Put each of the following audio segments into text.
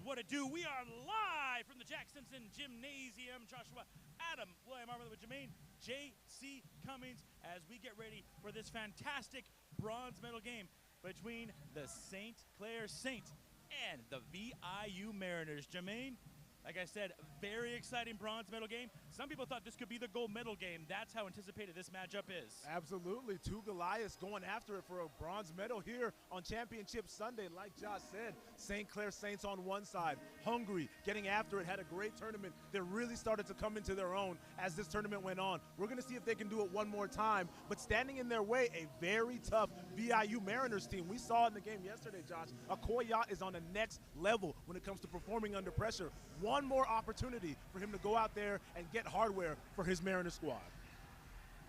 what it do? We are live from the Jack Simpson Gymnasium. Joshua, Adam, William Armour with Jermaine, J.C. Cummings, as we get ready for this fantastic bronze medal game between the St. Clair Saints and the VIU Mariners. Jermaine, like I said, very exciting bronze medal game. Some people thought this could be the gold medal game. That's how anticipated this matchup is. Absolutely. Two Goliaths going after it for a bronze medal here on Championship Sunday. Like Josh said, St. Clair Saints on one side, hungry, getting after it, had a great tournament. They really started to come into their own as this tournament went on. We're going to see if they can do it one more time. But standing in their way, a very tough VIU Mariners team. We saw it in the game yesterday, Josh. Okoye is on the next level when it comes to performing under pressure. One more opportunity for him to go out there and get hardware for his Mariners squad.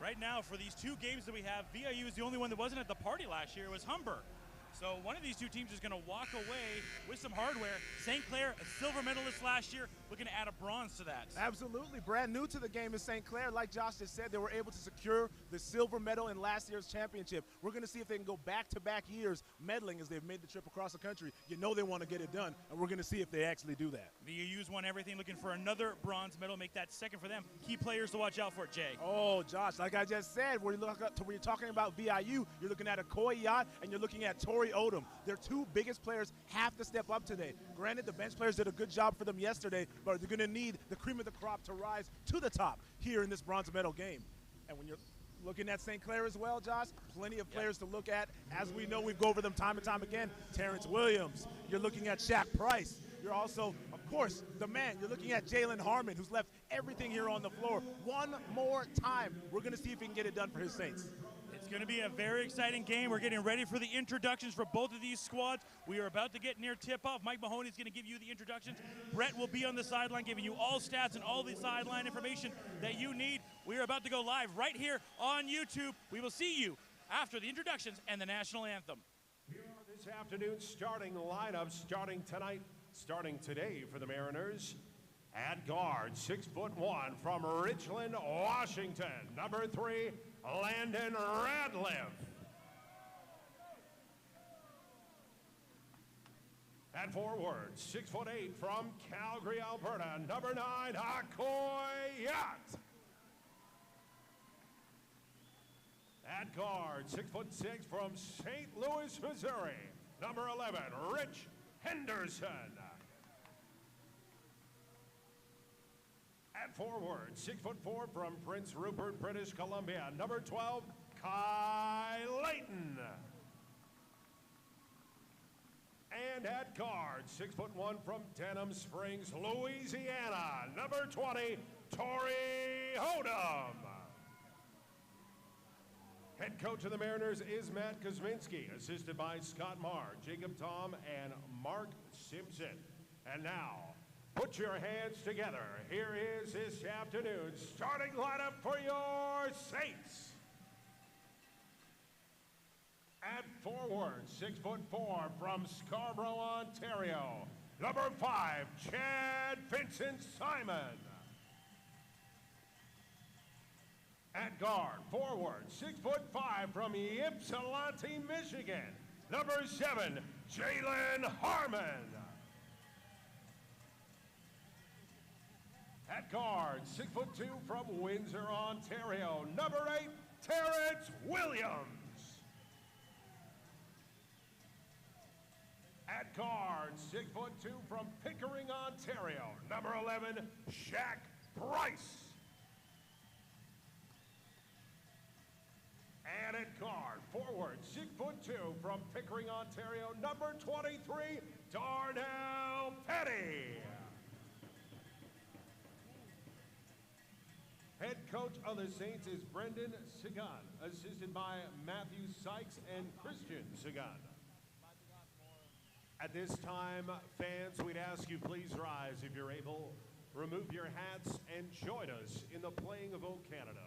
Right now, for these two games that we have, VIU is the only one that wasn't at the party last year. It was Humber. So one of these two teams is going to walk away with some hardware. St. Clair, a silver medalist last year, looking to add a bronze to that. Absolutely. Brand new to the game is St. Clair. Like Josh just said, they were able to secure the silver medal in last year's championship. We're going to see if they can go back-to-back years medaling as they've made the trip across the country. You know they want to get it done, and we're going to see if they actually do that. VIU's won everything, looking for another bronze medal, make that second for them. Key players to watch out for, Jay. Oh, Josh, like I just said, when you're talking about VIU, you're looking at Okoye and you're looking at Tori Odom. Their two biggest players have to step up today. Granted, the bench players did a good job for them yesterday, but they're going to need the cream of the crop to rise to the top here in this bronze medal game. And when you're looking at St. Clair as well, Josh, plenty of players to look at. As we know, we go over them time and time again. Terrence Williams. You're looking at Shaq Price. You're also, of course, the man. You're looking at Jalen Harmon, who's left everything here on the floor. One more time, we're going to see if he can get it done for his Saints. It's going to be a very exciting game. We're getting ready for the introductions for both of these squads. We are about to get near tip-off. Mike Mahoney is going to give you the introductions. Brett will be on the sideline giving you all stats and all the sideline information that you need. We are about to go live right here on YouTube. We will see you after the introductions and the national anthem. Here are this afternoon's starting lineup, starting today for the Mariners. At guard, 6'1" from Richland, Washington, number 3, Landon Radliff. At forward, 6'8" from Calgary, Alberta, number 9, Okoye. At guard, 6'6" from St. Louis, Missouri, number 11, Rich Henderson. At forward, 6'4" from Prince Rupert, British Columbia, number 12, Kai Layton. And at guard, 6'1" from Denham Springs, Louisiana, number 20, Tori Odom. Head coach of the Mariners is Matt Kosminski, assisted by Scott Marr, Jacob Tom, and Mark Simpson. And now, put your hands together. Here is this afternoon's starting lineup for your Saints. At forward, 6'4" from Scarborough, Ontario, number 5, Chad Vincent Simon. At guard, forward, 6'5" from Ypsilanti, Michigan, number 7, Jalen Harmon. At guard, 6'2" from Windsor, Ontario, number 8, Terrence Williams. At guard, 6'2" from Pickering, Ontario, number 11, Shaq Price. And at guard, forward, 6'2" from Pickering, Ontario, number 23, Darnell Petty. Head coach of the Saints is Brendan Sagan, assisted by Matthew Sykes and Christian Sagan. At this time, fans, we'd ask you please rise if you're able, remove your hats, and join us in the playing of O Canada.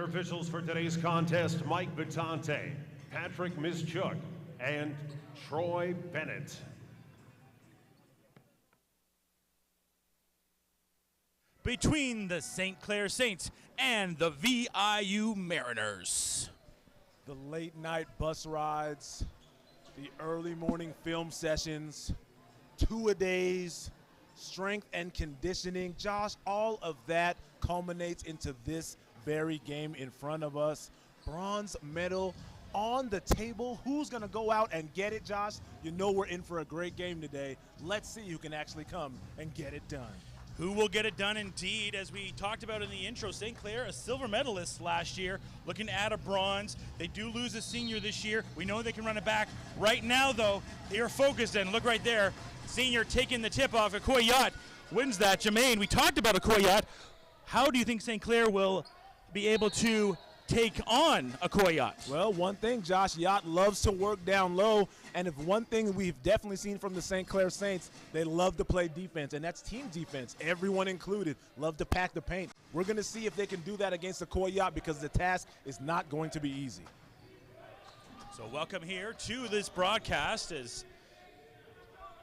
Your officials for today's contest, Mike Vitante, Patrick Mischuk, and Troy Bennett. Between the St. Clair Saints and the VIU Mariners. The late night bus rides, the early morning film sessions, two-a-days, strength and conditioning. Josh, all of that culminates into this very game in front of us. Bronze medal on the table. Who's going to go out and get it, Josh? You know we're in for a great game today. Let's see who can actually come and get it done. Who will get it done indeed, as we talked about in the intro. St. Clair, a silver medalist last year, looking to add a bronze. They do lose a senior this year. We know they can run it back. Right now, though, they are focused, and look right there. Senior taking the tip off. Okoye wins that. Jermaine, we talked about Okoye. How do you think St. Clair will be able to take on Okoye? Well, one thing, Josh, Yacht loves to work down low, and if one thing we've definitely seen from the St. Clair Saints, they love to play defense, and that's team defense. Everyone included love to pack the paint. We're going to see if they can do that against Okoye because the task is not going to be easy. So welcome here to this broadcast as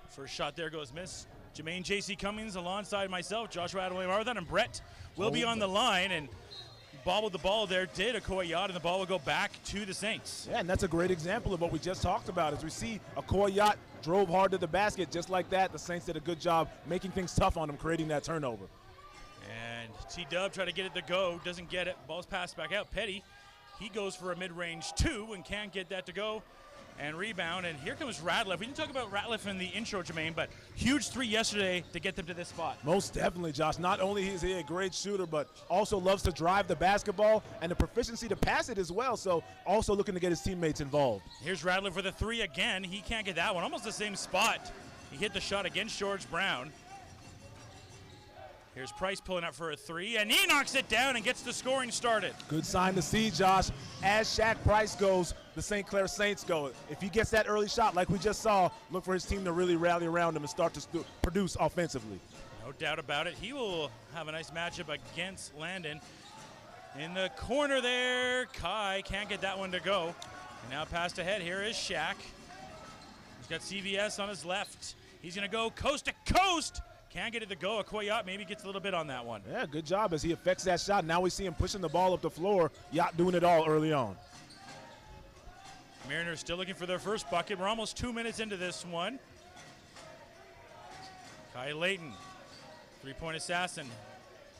first shot there goes miss. Jermaine J.C. Cummings alongside myself, Joshua Adam William, and Brett will be on the line, and bobbled the ball there, did Okoye, and the ball will go back to the Saints. Yeah, and that's a great example of what we just talked about. As we see, Okoye drove hard to the basket. Just like that, the Saints did a good job making things tough on him, creating that turnover. And T-Dub tried to get it to go, doesn't get it. Ball's passed back out. Petty, he goes for a mid-range two and can't get that to go. And rebound, and here comes Ratliff. We didn't talk about Ratliff in the intro, Jermaine, but huge three yesterday to get them to this spot. Most definitely, Josh. Not only is he a great shooter, but also loves to drive the basketball and the proficiency to pass it as well, so also looking to get his teammates involved. Here's Ratliff for the three again. He can't get that one. Almost the same spot. He hit the shot against George Brown. Here's Price pulling up for a three, and he knocks it down and gets the scoring started. Good sign to see, Josh. As Shaq Price goes, the St. Clair Saints go. If he gets that early shot like we just saw, look for his team to really rally around him and start to produce offensively. No doubt about it. He will have a nice matchup against Landon. In the corner there, Kai can't get that one to go. And now passed ahead. Here is Shaq. He's got CVS on his left. He's going to go coast to coast. Can't get it to go. Okoye maybe gets a little bit on that one. Yeah, good job as he affects that shot. Now we see him pushing the ball up the floor. Yacht doing it all early on. Mariners still looking for their first bucket. We're almost 2 minutes into this one. Kai Layton, three-point assassin,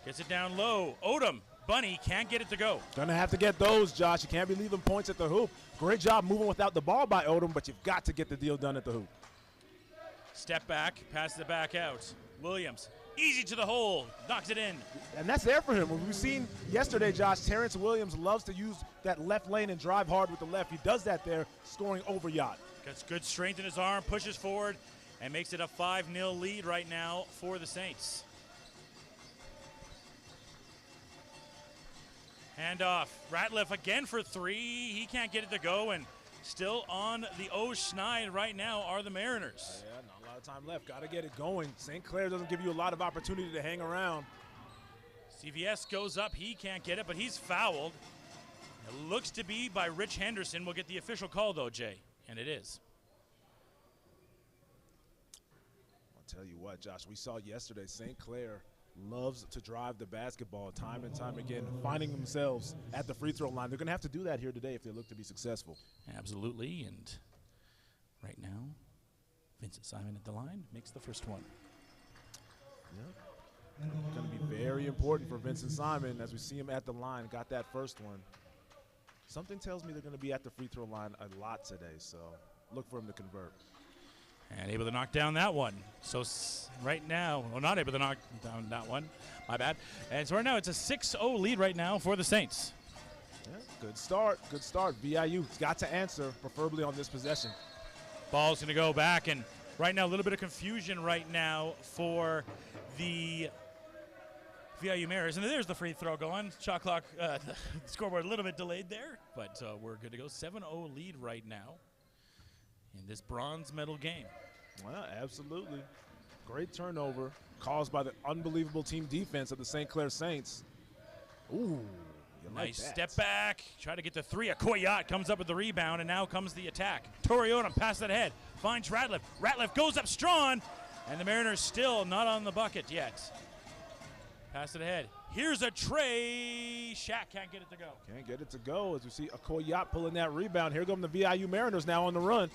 gets it down low. Odom, Bunny can't get it to go. Gonna have to get those, Josh. You can't be leaving points at the hoop. Great job moving without the ball by Odom, but you've got to get the deal done at the hoop. Step back, passes it back out. Williams, easy to the hole, knocks it in. And that's there for him. We've seen yesterday, Josh, Terrence Williams loves to use that left lane and drive hard with the left. He does that there, scoring over Yacht. Gets good strength in his arm, pushes forward, and makes it a 5-0 lead right now for the Saints. Handoff, Ratliff again for three. He can't get it to go, and still on the Schneid right now are the Mariners. Yeah, not a lot of time left. Got to get it going. St. Clair doesn't give you a lot of opportunity to hang around. CVS goes up. He can't get it, but he's fouled. It looks to be by Rich Henderson. We'll get the official call, though, Jay, and it is. I'll tell you what, Josh, we saw yesterday St. Clair loves to drive the basketball time and time again, finding themselves at the free throw line. They're going to have to do that here today if they look to be successful. Absolutely, and right now, Vincent Simon at the line makes the first one. Yep. Going to be very important for Vincent Simon as we see him at the line, got that first one. Something tells me they're going to be at the free throw line a lot today, so look for him to convert. And able to knock down that one. So right now, well, not able to knock down that one. My bad. And so right now, it's a 6-0 lead right now for the Saints. Yeah, good start. Good start. VIU's got to answer, preferably on this possession. Ball's going to go back. And right now, a little bit of confusion right now for the VIU Mariners. And there's the free throw going. Shot clock, the scoreboard a little bit delayed there. But we're good to go. 7-0 lead right now in this bronze medal game. Well, absolutely. Great turnover caused by the unbelievable team defense of the St. Clair Saints. Ooh, Nice step back. Try to get the three. Okoye comes up with the rebound, and now comes the attack. Tori Odom passes it ahead. Finds Ratliff. Ratliff goes up strong, and the Mariners still not on the bucket yet. Pass it ahead. Here's a tray. Shaq can't get it to go. Can't get it to go as we see Okoye pulling that rebound. Here come the VIU Mariners now on the run.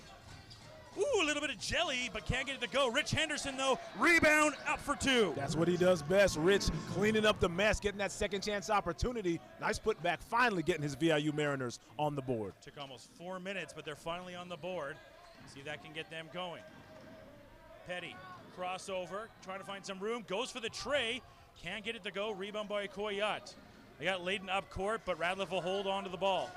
Ooh, a little bit of jelly, but can't get it to go. Rich Henderson, though, rebound up for two. That's what he does best. Rich cleaning up the mess, getting that second chance opportunity. Nice putback, finally getting his VIU Mariners on the board. Took almost 4 minutes, but they're finally on the board. See if that can get them going. Petty, crossover, trying to find some room, goes for the tray. Can't get it to go. Rebound by Okoye. They got Layden up court, but Ratliff will hold on to the ball.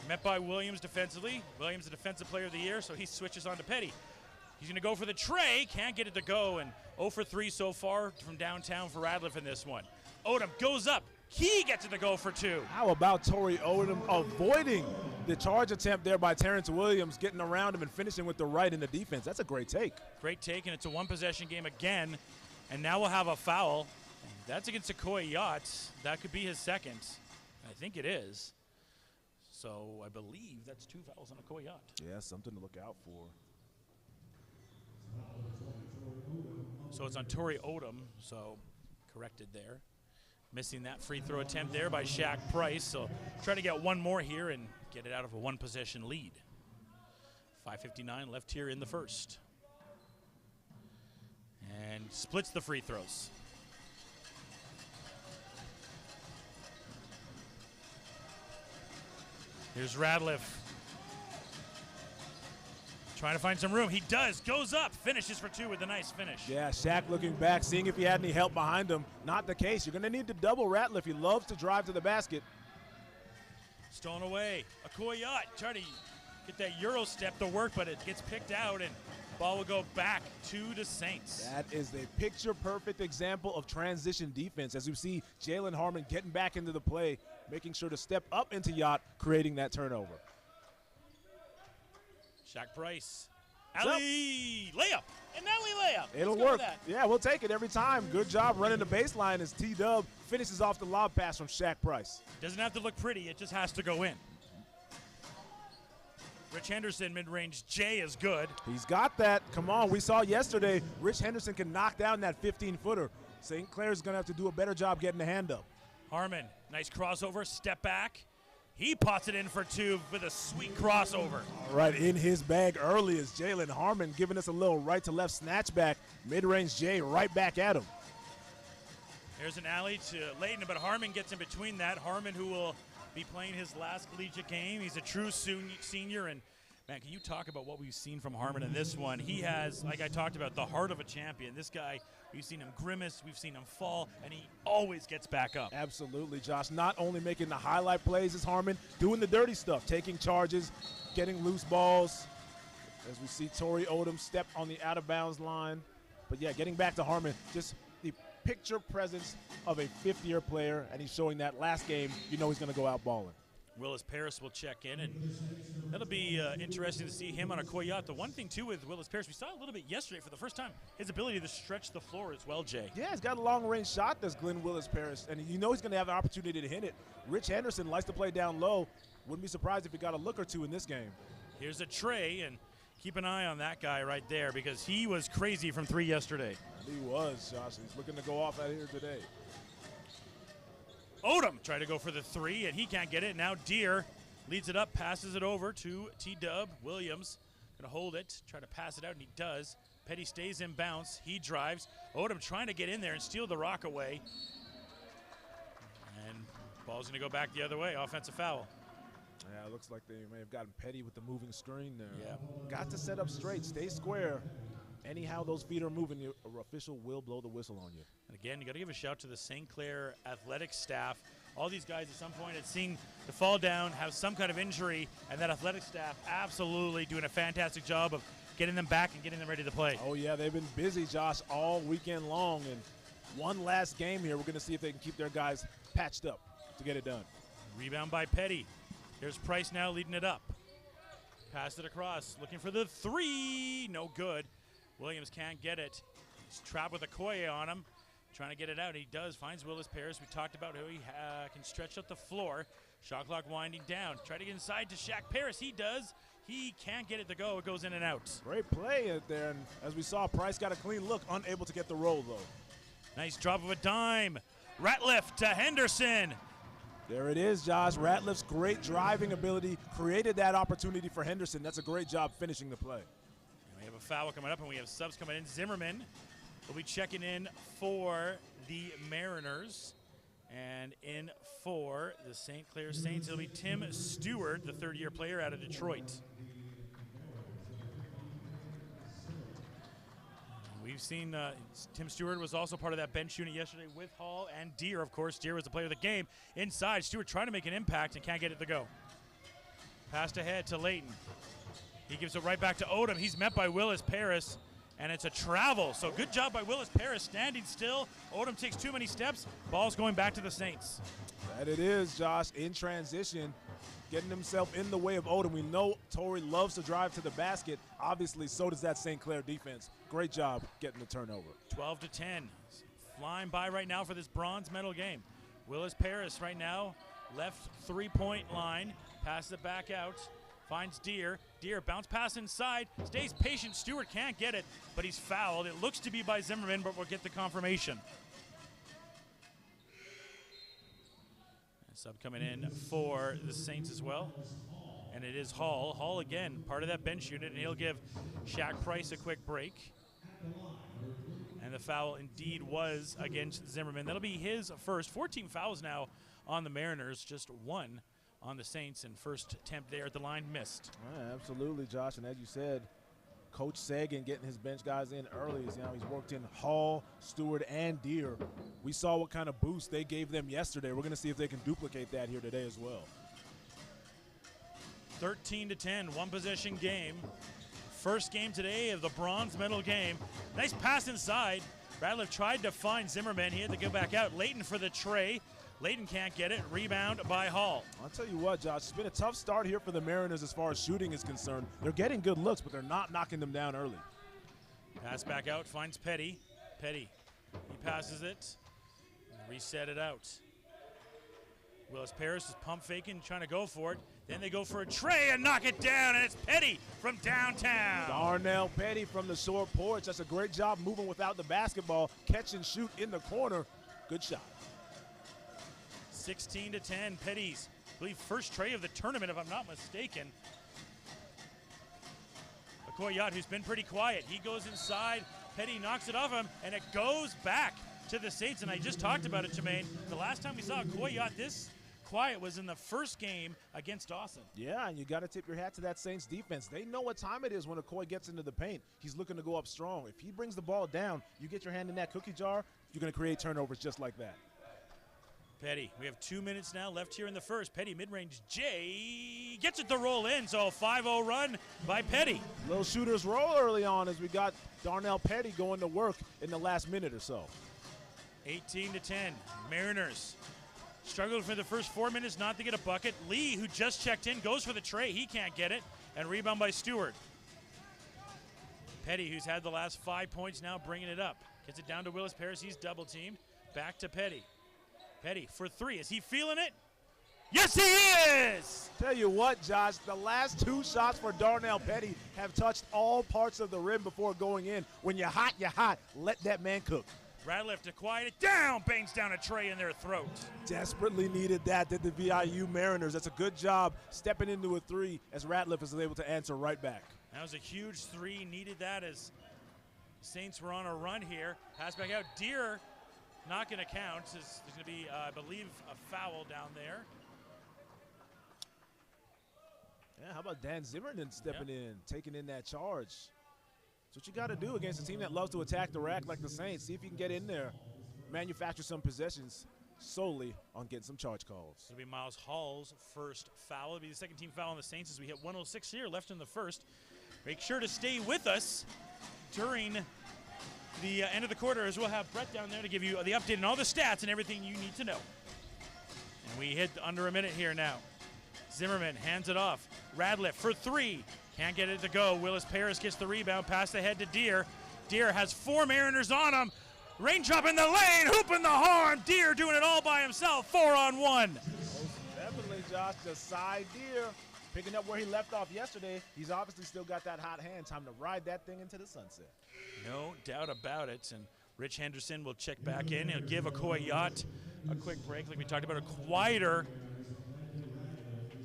Met by Williams defensively. Williams, the defensive player of the year, so he switches on to Petty. He's going to go for the tray. Can't get it to go, and 0 for 3 so far from downtown for Ratliff in this one. Odom goes up. He gets it to go for 2. How about Tori Odom avoiding the charge attempt there by Terrence Williams, getting around him and finishing with the right in the defense? That's a great take. Great take, and it's a one-possession game again. And now we'll have a foul. That's against Okoye. That could be his second. I think it is. So I believe that's 2 fouls on Okoye. Yeah, something to look out for. So it's on Tori Odom, so corrected there. Missing that free throw attempt there by Shaq Price. So trying to get one more here and get it out of a one-possession lead. 5:59 left here in the first. And splits the free throws. Here's Ratliff. Trying to find some room. He does. Goes up. Finishes for 2 with a nice finish. Yeah, Shaq looking back, seeing if he had any help behind him. Not the case. You're going to need to double Ratliff. He loves to drive to the basket. Stolen away. Okoye trying to get that Euro step to work, but it gets picked out, and ball will go back to the Saints. That is a picture-perfect example of transition defense, as you see Jalen Harmon getting back into the play, making sure to step up into Yacht, creating that turnover. Shaq Price. Alley layup. An alley layup. It'll work. Yeah, we'll take it every time. Good job running the baseline as T-Dub finishes off the lob pass from Shaq Price. Doesn't have to look pretty. It just has to go in. Rich Henderson, mid-range J is good. He's got that. Come on, we saw yesterday Rich Henderson can knock down that 15-footer. St. Clair's going to have to do a better job getting the hand up. Harmon, nice crossover, step back. He pots it in for 2 with a sweet crossover. All right, in his bag early is Jalen Harmon, giving us a little right-to-left snatch back. Mid-range J right back at him. There's an alley to Layden, but Harmon gets in between that. Harmon, who will be playing his last collegiate game. He's a true senior, and man, can you talk about what we've seen from Harmon in this one? He has, like I talked about, the heart of a champion. This guy, we've seen him grimace, we've seen him fall, and he always gets back up. Absolutely, Josh. Not only making the highlight plays as Harmon, doing the dirty stuff, taking charges, getting loose balls. As we see Tori Odom step on the out-of-bounds line. But yeah, getting back to Harmon, just the picture presence of a fifth-year player, and he's showing that last game, you know he's going to go out balling. Willis Paris will check in, and that'll be interesting to see him on Okoye. The one thing, too, with Willis Paris, we saw a little bit yesterday for the first time, his ability to stretch the floor as well, Jay. Yeah, he's got a long-range shot, does Glenn Willis Paris, and you know he's going to have an opportunity to hit it. Rich Henderson likes to play down low. Wouldn't be surprised if he got a look or two in this game. Here's a tray, and keep an eye on that guy right there because he was crazy from 3 yesterday. He was, Josh. He's looking to go off out here today. Odom tried to go for the 3, and he can't get it. Now Deere leads it up, passes it over to T-Dub. Williams going to hold it, try to pass it out, and he does. Petty stays in bounce. He drives. Odom trying to get in there and steal the rock away. And ball's going to go back the other way. Offensive foul. Yeah, it looks like they may have gotten Petty with the moving screen there. Yeah. Got to set up straight, stay square. Anyhow those feet are moving, your official will blow the whistle on you. And again, you got to give a shout to the St. Clair athletic staff. All these guys at some point had seen the fall down, have some kind of injury, and that athletic staff absolutely doing a fantastic job of getting them back and getting them ready to play. Oh, yeah, they've been busy, Josh, all weekend long. And one last game here. We're going to see if they can keep their guys patched up to get it done. Rebound by Petty. Here's Price now leading it up. Pass it across, looking for the 3. No good. Williams can't get it. He's trapped with Okoye on him. trying to get it out. He does, finds Willis Paris. We talked about how he can stretch out the floor. Shot clock winding down. Try to get inside to Shaq Paris. He does. He can't get it to go. It goes in and out. Great play out there. And as we saw, Price got a clean look, unable to get the roll, though. Nice drop of a dime. Ratliff to Henderson. There it is, Josh. Ratliff's great driving ability created that opportunity for Henderson. That's a great job finishing the play. And we have a foul coming up, and we have subs coming in. Zimmerman will be checking in for the Mariners. And in for the St. Clair Saints, it'll be Tim Stewart, the third-year player out of Detroit. We've seen Tim Stewart was also part of that bench unit yesterday with Hall and Deere, of course. Deere was the player of the game. Inside, Stewart trying to make an impact and can't get it to go. Passed ahead to Layton. He gives it right back to Odom. He's met by Willis Paris, and it's a travel. So good job by Willis Paris, standing still. Odom takes too many steps. Ball's going back to the Saints. That it is, Josh, in transition, getting himself in the way of Odom. We know Torrey loves to drive to the basket. Obviously, so does that St. Clair defense. Great job getting the turnover. 12-10. Flying by right now for this bronze medal game. Willis Paris right now, left three-point line. Passes it back out. Finds Deere. Deere bounce pass inside. Stays patient. Stewart can't get it, but he's fouled. It looks to be by Zimmerman, but we'll get the confirmation. Sub coming in for the Saints as well. And it is Hall. Hall again, part of that bench unit, and he'll give Shaq Price a quick break. And the foul indeed was against Zimmerman. That'll be his first. 14 fouls now on the Mariners, just one on the Saints, and first attempt there at the line missed. Yeah, absolutely, Josh. And as you said, Coach Sagan getting his bench guys in early. He's worked in Hall, Stewart, and Deere. We saw what kind of boost they gave them yesterday. We're going to see if they can duplicate that here today as well. 13-10, one-possession game. First game today of the bronze medal game. Nice pass inside. Ratliff tried to find Zimmerman. He had to go back out. Layton for the tray. Layton can't get it. Rebound by Hall. I'll tell you what, Josh, it's been a tough start here for the Mariners as far as shooting is concerned. They're getting good looks, but they're not knocking them down early. Pass back out, finds Petty. Petty, he passes it. Reset it out. Willis Paris is pump faking, trying to go for it. Then they go for a tray and knock it down, and it's Petty from downtown. Darnell Petty from the short porch. That's a great job moving without the basketball. Catch and shoot in the corner. Good shot. 16-10, Petty's, I believe, first tray of the tournament, if I'm not mistaken. Okoyat, who's been pretty quiet, he goes inside. Petty knocks it off him, and it goes back to the Saints. And I just talked about it, Jermaine. The last time we saw Okoyat this quiet was in the first game against Dawson. Yeah, and you got to tip your hat to that Saints defense. They know what time it is when Okoye gets into the paint. He's looking to go up strong. If he brings the ball down, you get your hand in that cookie jar, you're going to create turnovers just like that. Petty, we have 2 minutes now left here in the first. Petty, mid-range J, gets it to roll in, so a 5-0 run by Petty. Little shooter's roll early on as we got Darnell Petty going to work in the last minute or so. 18-10, Mariners struggled for the first 4 minutes not to get a bucket. Lee, who just checked in, goes for the tray. He can't get it, and rebound by Stewart. Petty, who's had the last 5 points now, bringing it up. Gets it down to Willis Paris. He's double-teamed. Back to Petty. Petty for three. Is he feeling it? Yes, he is! Tell you what, Josh, the last two shots for Darnell Petty have touched all parts of the rim before going in. When you're hot, you're hot. Let that man cook. Ratliff to quiet it down, bangs down a tray in their throat. Desperately needed that, did the VIU Mariners. That's a good job stepping into a three as Ratliff is able to answer right back. That was a huge three. Needed that as Saints were on a run here. Pass back out. Deere not going to count. There's going to be, I believe, a foul down there. Yeah, how about Dan Zimmerman stepping in, taking in that charge? That's what you got to do against a team that loves to attack the rack like the Saints. See if you can get in there, manufacture some possessions solely on getting some charge calls. It'll be Miles Hall's first foul. It'll be the second team foul on the Saints as we hit 106 here left in the first. Make sure to stay with us during the end of the quarter, as we'll have Brett down there to give you the update on all the stats and everything you need to know. And we hit under a minute here now. Zimmerman hands it off. Ratliff for three. Can't get it to go. Willis Paris gets the rebound. Pass ahead to Deere. Deere has four Mariners on him. Raindrop in the lane, hooping the horn. Deer doing it all by himself, 4-on-1. Most definitely, Josh. The side Deer picking up where he left off yesterday. He's obviously still got that hot hand. Time to ride that thing into the sunset. No doubt about it. And Rich Henderson will check back in. He'll give Okoye a quick break, like we talked about, a quieter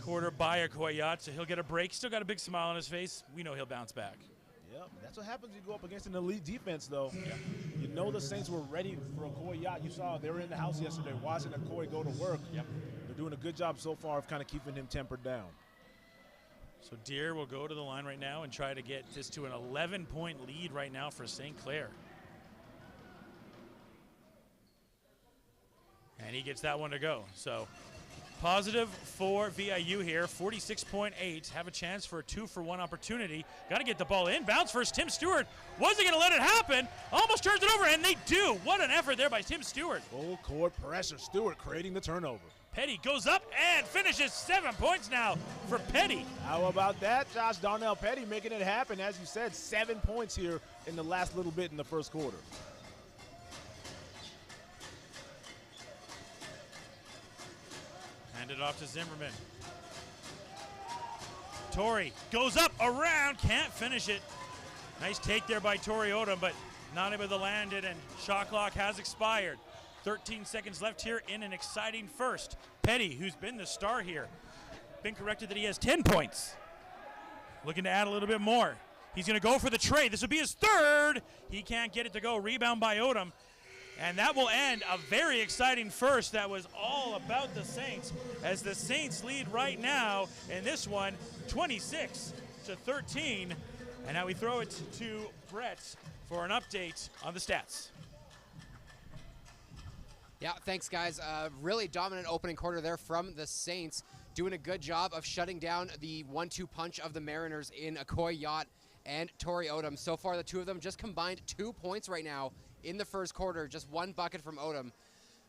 quarter by Okoye, so he'll get a break. Still got a big smile on his face. We know he'll bounce back. Yep, that's what happens when you go up against an elite defense, though. Yeah. You know the Saints were ready for Okoye. You saw they were in the house yesterday watching Okoye go to work. Yep. They're doing a good job so far of kind of keeping him tempered down. So Deer will go to the line right now and try to get this to an 11-point lead right now for St. Clair. And he gets that one to go. So positive for VIU here, 46.8. Have a chance for a 2-for-1 opportunity. Got to get the ball in. Bounce first, Tim Stewart. Wasn't going to let it happen. Almost turns it over, and they do. What an effort there by Tim Stewart. Full court pressure. Stewart creating the turnover. Petty goes up and finishes. 7 points now for Petty. How about that, Josh? Darnell Petty making it happen. As you said, 7 points here in the last little bit in the first quarter. Hand it off to Zimmerman. Torrey goes up, around, can't finish it. Nice take there by Torrey Odom, but not able to land it, and shot clock has expired. 13 seconds left here in an exciting first. Petty, who's been the star here, been corrected that he has 10 points. Looking to add a little bit more. He's going to go for the trade. This will be his third. He can't get it to go. Rebound by Odom. And that will end a very exciting first that was all about the Saints, as the Saints lead right now in this one, 26-13. And now we throw it to Brett for an update on the stats. Yeah, thanks, guys. Really dominant opening quarter there from the Saints, doing a good job of shutting down the 1-2 punch of the Mariners in Okoye and Torrey Odom. So far, the two of them just combined 2 points right now in the first quarter, just 1 bucket from Odom.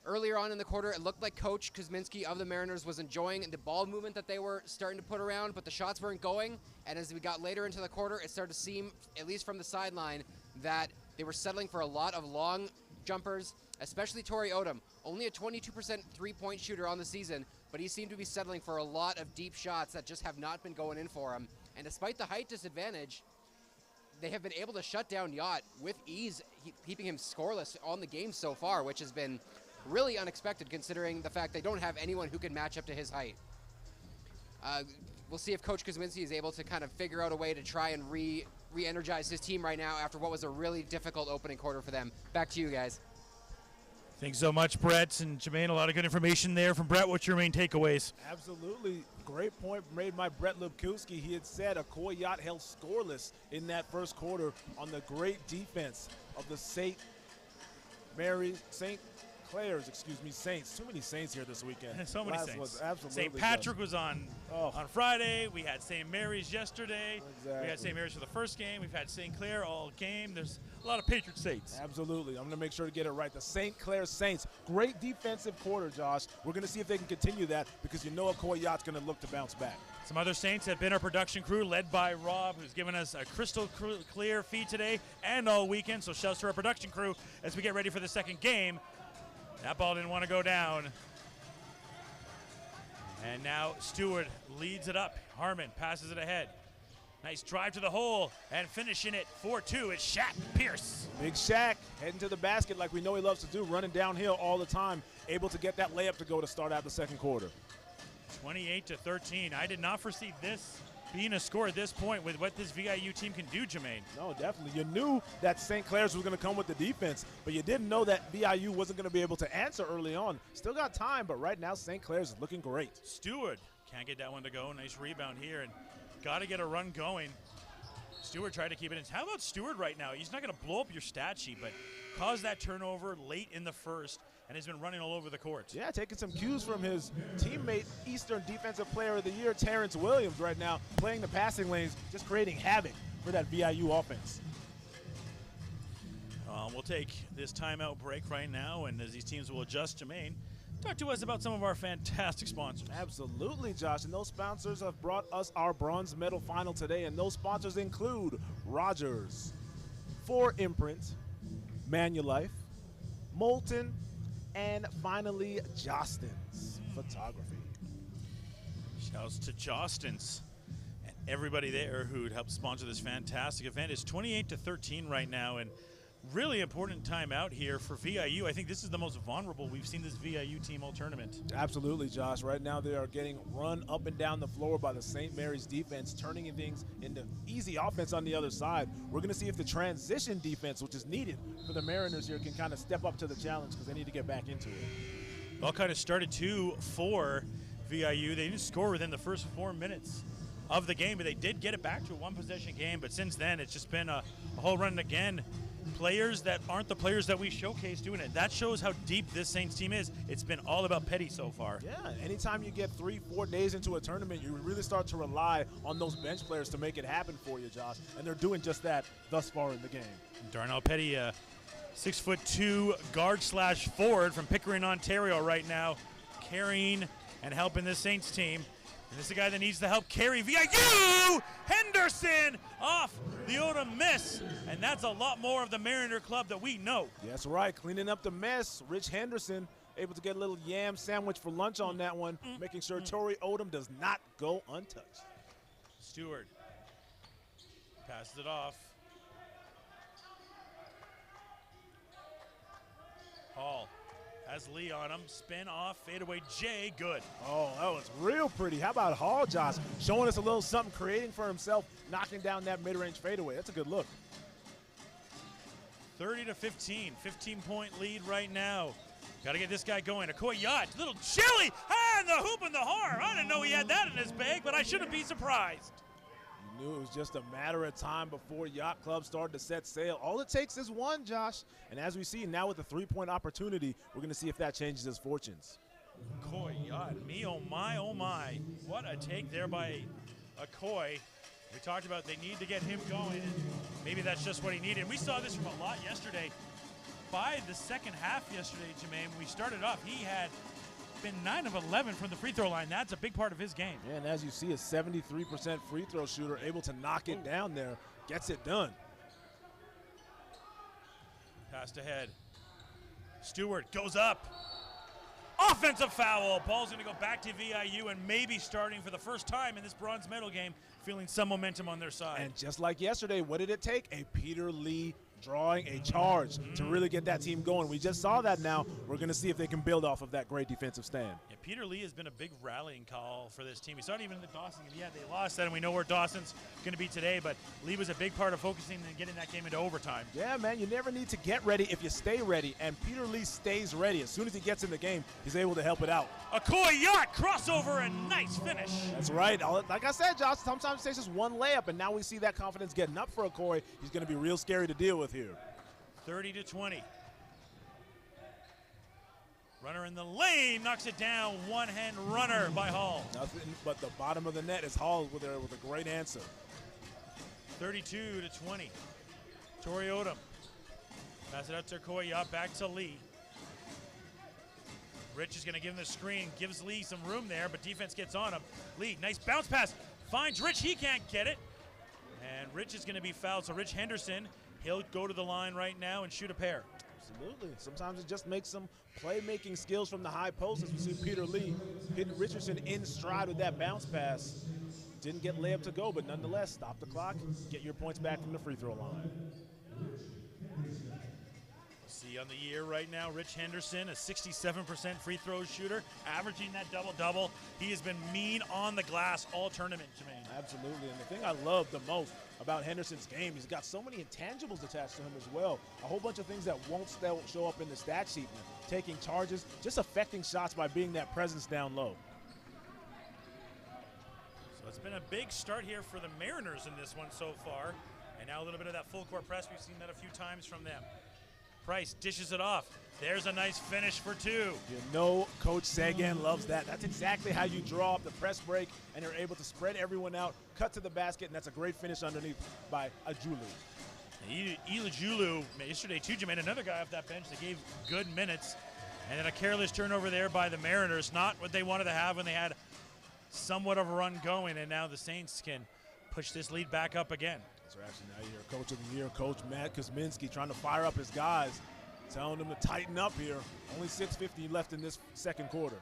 Earlier on in the quarter, it looked like Coach Kuzminski of the Mariners was enjoying the ball movement that they were starting to put around, but the shots weren't going. And as we got later into the quarter, it started to seem, at least from the sideline, that they were settling for a lot of long jumpers, especially Torrey Odom. Only a 22% three-point shooter on the season, but he seemed to be settling for a lot of deep shots that just have not been going in for him. And despite the height disadvantage, they have been able to shut down Yacht with ease, keeping him scoreless on the game so far, which has been really unexpected considering the fact they don't have anyone who can match up to his height. We'll see if Coach Kuzminski is able to kind of figure out a way to try and re-energize his team right now after what was a really difficult opening quarter for them. Back to you guys. Thanks so much, Brett and Jermaine. A lot of good information there from Brett. What's your main takeaways? Absolutely. Great point made by Brett Lubkowski. He had said Okoye held scoreless in that first quarter on the great defense of the St. Clair's, Saints. Too many Saints here this weekend. So many Last Saints. Was absolutely St. Patrick was on Friday. We had St. Mary's yesterday. Exactly. We had St. Mary's for the first game. We've had St. Clair all game. There's a lot of Patriot Saints. Absolutely. I'm going to make sure to get it right. The St. Clair Saints. Great defensive quarter, Josh. We're going to see if they can continue that because you know Okoye's going to look to bounce back. Some other Saints have been our production crew, led by Rob, who's given us a crystal clear feed today and all weekend. So shouts to our production crew as we get ready for the second game. That ball didn't want to go down. And now Stewart leads it up. Harmon passes it ahead. Nice drive to the hole and finishing it 4-2 is Shaq Pierce. Big Shaq heading to the basket like we know he loves to do, running downhill all the time, able to get that layup to go to start out the second quarter. 28-13. I did not foresee this being a score at this point with what this VIU team can do, Jermaine. No, definitely. You knew that St. Clair's was going to come with the defense, but you didn't know that VIU wasn't going to be able to answer early on. Still got time, but right now St. Clair's is looking great. Stewart can't get that one to go. Nice rebound here, and got to get a run going. Stewart tried to keep it in. How about Stewart right now? He's not going to blow up your stat sheet, but caused that turnover late in the first and has been running all over the court. Yeah, taking some cues from his teammate, Eastern Defensive Player of the Year, Terrence Williams, right now, playing the passing lanes, just creating havoc for that VIU offense. We'll take this timeout break right now, and as these teams will adjust, Jermaine, talk to us about some of our fantastic sponsors. Absolutely, Josh, and those sponsors have brought us our bronze medal final today, and those sponsors include Rogers, 4 Imprint, Manulife, Moulton, and finally Jostens Photography. Shouts to Jostens and everybody there who helped sponsor this fantastic event. It's 28-13 right now, and really important timeout here for VIU. I think this is the most vulnerable we've seen this VIU team all tournament. Absolutely, Josh. Right now they are getting run up and down the floor by the St. Mary's defense, turning things into easy offense on the other side. We're going to see if the transition defense, which is needed for the Mariners here, can kind of step up to the challenge because they need to get back into it. All kind of started 2-4 VIU. They didn't score within the first 4 minutes of the game, but they did get it back to a one-possession game. But since then, it's just been a whole run again. Players that aren't the players that we showcase doing it. That shows how deep this Saints team is. It's been all about Petty so far. Yeah, anytime you get 3-4 days into a tournament, you really start to rely on those bench players to make it happen for you, Josh. And they're doing just that thus far in the game. Darnell Petty, 6'2" guard/forward from Pickering, Ontario right now, carrying and helping this Saints team. And this is a guy that needs to help carry VIU. Henderson off the Odom miss. And that's a lot more of the Mariner club that we know. That's right, cleaning up the mess. Rich Henderson able to get a little yam sandwich for lunch on that one, making sure Torrey Odom does not go untouched. Stewart passes it off. Hall has Lee on him. Spin off, fadeaway J, good. Oh, that was real pretty. How about Hall, Josh? Showing us a little something, creating for himself, knocking down that mid-range fadeaway. That's a good look. 30-15, 15-point lead right now. Got to get this guy going. Okoye, little chili, and the hoop and the horn. I didn't know he had that in his bag, but I shouldn't be surprised. You knew it was just a matter of time before Yacht Club started to set sail. All it takes is one, Josh. And as we see now with the three-point opportunity, we're going to see if that changes his fortunes. Okoye, me, oh my. What a take there by Okoye. We talked about they need to get him going, and maybe that's just what he needed. And we saw this from a lot yesterday. By the second half yesterday, Jermaine, when we started off, he had been 9 of 11 from the free throw line. That's a big part of his game. Yeah, and as you see, a 73% free throw shooter able to knock it down there, gets it done. Passed ahead. Stewart goes up. Offensive foul. Ball's going to go back to VIU, and maybe starting for the first time in this bronze medal game, feeling some momentum on their side. And just like yesterday, what did it take? A Peter Lee drawing a charge to really get that team going. We just saw that now. We're going to see if they can build off of that great defensive stand. Yeah, Peter Lee has been a big rallying call for this team. We saw it even in the Dawson game. Yeah, they lost that, and we know where Dawson's going to be today, but Lee was a big part of focusing and getting that game into overtime. Yeah, man, you never need to get ready if you stay ready, and Peter Lee stays ready. As soon as he gets in the game, he's able to help it out. Okoye crossover and nice finish. That's right. Like I said, Josh, sometimes it takes just one layup, and now we see that confidence getting up for Okoye. He's going to be real scary to deal with here. 30-20. Runner in the lane, knocks it down. One-hand runner by Hall. Nothing but the bottom of the net is Hall with a great answer. 32-20. Torrey Odom. Pass it out to Okoye, back to Lee. Rich is going to give him the screen, gives Lee some room there, but defense gets on him. Lee, nice bounce pass, finds Rich, he can't get it. And Rich is going to be fouled, so Rich Henderson, he'll go to the line right now and shoot a pair. Absolutely. Sometimes it just makes some playmaking skills from the high post, as we see Peter Lee hitting Richardson in stride with that bounce pass. Didn't get layup to go, but nonetheless, stop the clock, get your points back from the free throw line. See on the year right now, Rich Henderson, a 67% free throw shooter, averaging that double-double. He has been mean on the glass all tournament, Jermaine. Absolutely, and the thing I love the most about Henderson's game, he's got so many intangibles attached to him as well. A whole bunch of things that won't show up in the stat sheet. Taking charges, just affecting shots by being that presence down low. So it's been a big start here for the Mariners in this one so far. And now a little bit of that full court press. We've seen that a few times from them. Price dishes it off. There's a nice finish for two. You know Coach Sagan loves that. That's exactly how you draw up the press break, and you're able to spread everyone out, cut to the basket, and that's a great finish underneath by Ajulu. Ilajulu yesterday too, Jermaine, another guy off that bench that gave good minutes. And then a careless turnover there by the Mariners. Not what they wanted to have when they had somewhat of a run going, and now the Saints can push this lead back up again. So actually now you're Coach of the Year, Coach Matt Kuzminski, trying to fire up his guys. Telling them to tighten up here. Only 6:50 left in this second quarter.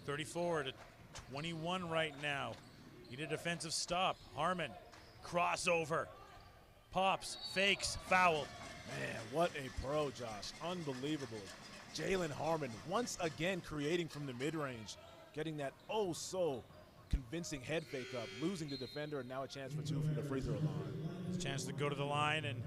34-21 right now. Need a defensive stop. Harmon, crossover, pops, fakes, foul. Man, what a pro, Josh. Unbelievable. Jalen Harmon once again creating from the mid-range, getting that oh-so convincing head fake up, losing the defender, and now a chance for two from the free throw line. It's a chance to go to the line, and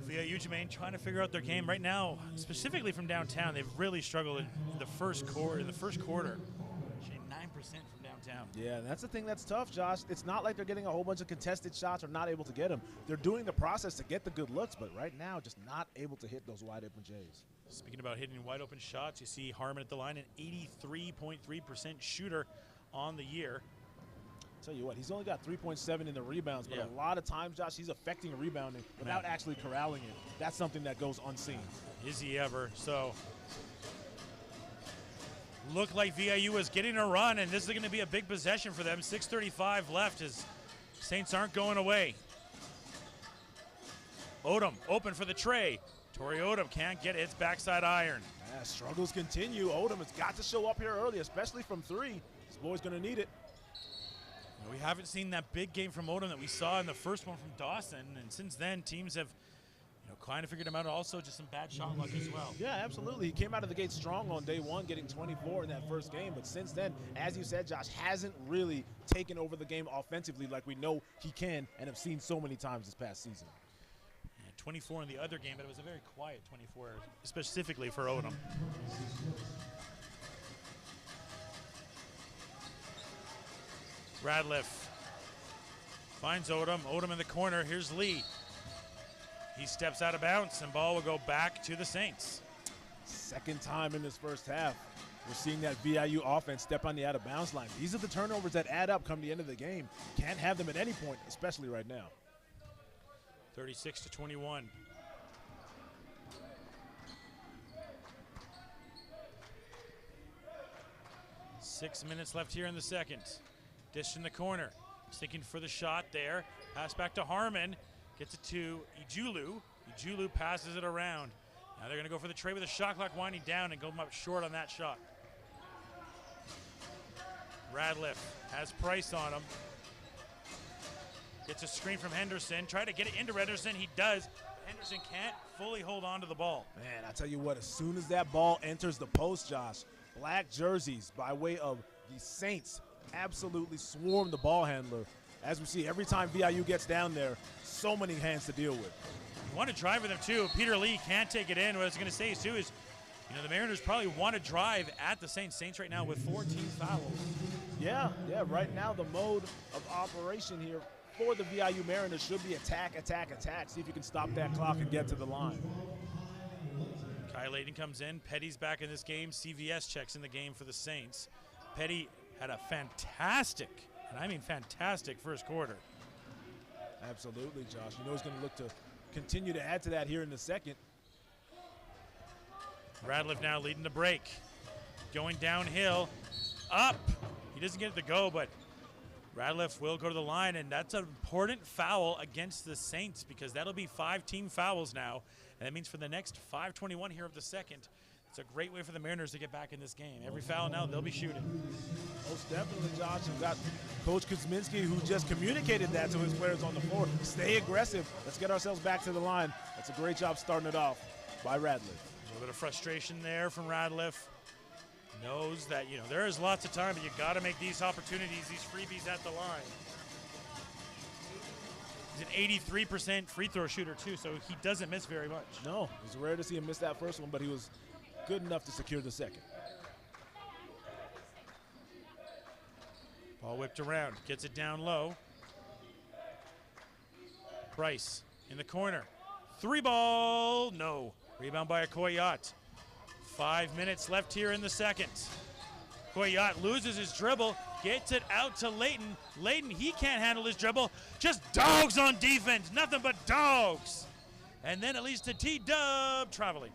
VIU, Jermaine, trying to figure out their game right now, specifically from downtown. They've really struggled in the first quarter. Shooting 9% from downtown. Yeah, and that's the thing that's tough, Josh. It's not like they're getting a whole bunch of contested shots or not able to get them. They're doing the process to get the good looks, but right now just not able to hit those wide open J's. Speaking about hitting wide open shots, you see Harmon at the line, an 83.3% shooter on the year. Tell you what, he's only got 3.7 in the rebounds, but Yeah. a lot of times, Josh, he's affecting rebounding without actually corralling it. That's something that goes unseen. Is he ever? So, look like VIU is getting a run, and this is going to be a big possession for them. 6:35 left as Saints aren't going away. Odom open for the tray. Tori Odom can't get it. It's backside iron. Yeah, struggles continue. Odom has got to show up here early, especially from three. This boy's going to need it. We haven't seen that big game from Odom that we saw in the first one from Dawson, and since then teams have kind of figured him out. Also just some bad shot luck as well. Yeah, absolutely. He came out of the gate strong on day one, getting 24 in that first game, but since then, as you said, Josh, hasn't really taken over the game offensively like we know he can and have seen so many times this past season. 24 in the other game, but it was a very quiet 24, specifically for Odom. Radliff finds Odom. Odom in the corner. Here's Lee. He steps out of bounds, and ball will go back to the Saints. Second time in this first half, we're seeing that VIU offense step on the out-of-bounds line. These are the turnovers that add up come the end of the game. Can't have them at any point, especially right now. 36-21. Six minutes left here in the second. Dish in the corner. Sticking for the shot there. Pass back to Harmon. Gets it to Ijulu. Ijulu passes it around. Now they're going to go for the tray with the shot clock winding down and go up short on that shot. Radliff has Price on him. Gets a screen from Henderson. Try to get it into Henderson. He does. Henderson can't fully hold on to the ball. Man, I tell you what, as soon as that ball enters the post, Josh, black jerseys by way of the Saints absolutely swarm the ball handler. As we see, every time VIU gets down there, so many hands to deal with. You want to drive with him too. Peter Lee can't take it in. What I was going to say too is, the Mariners probably want to drive at the Saints. Saints right now with 14 fouls. Yeah, right now the mode of operation here for the VIU Mariners should be attack, attack, attack. See if you can stop that clock and get to the line. Kai Layden comes in. Petty's back in this game. CVS checks in the game for the Saints. Petty had a fantastic, and I mean fantastic, first quarter. Absolutely, Josh. He's going to look to continue to add to that here in the second. Radliff now leading the break. Going downhill. Up. He doesn't get it to go, but Radliff will go to the line, and that's an important foul against the Saints because that'll be 5 team fouls now. And that means for the next 5:21 here of the second, it's a great way for the Mariners to get back in this game. Every foul now, they'll be shooting. Most definitely, Josh. You've got Coach Kuzminski who just communicated that to his players on the floor. Stay aggressive. Let's get ourselves back to the line. That's a great job starting it off by Radliff. A little bit of frustration there from Radliff. Knows that, there is lots of time, but you got to make these opportunities, these freebies at the line. He's an 83% free throw shooter, too, so he doesn't miss very much. No, it's rare to see him miss that first one, but he was good enough to secure the second. Ball whipped around, gets it down low. Price in the corner. 3 ball, no. Rebound by Okoyat. 5 minutes left here in the second. Okoyat loses his dribble, gets it out to Layton. Layton, he can't handle his dribble. Just dogs on defense, nothing but dogs. And then it leads to T-Dub traveling.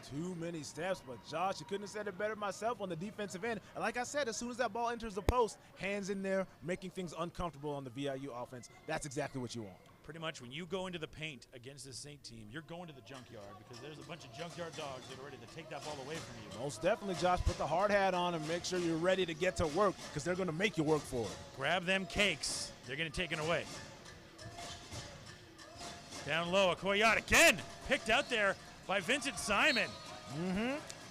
Too many steps, but Josh, you couldn't have said it better myself on the defensive end. And like I said, as soon as that ball enters the post, hands in there, making things uncomfortable on the VIU offense. That's exactly what you want. pretty much when you go into the paint against this Saint team, you're going to the junkyard because there's a bunch of junkyard dogs that are ready to take that ball away from you. Most definitely, Josh. Put the hard hat on and make sure you're ready to get to work because they're going to make you work for it. Grab them cakes. They're going to take it away. Down low, Okoye again picked out there by Vincent Simon.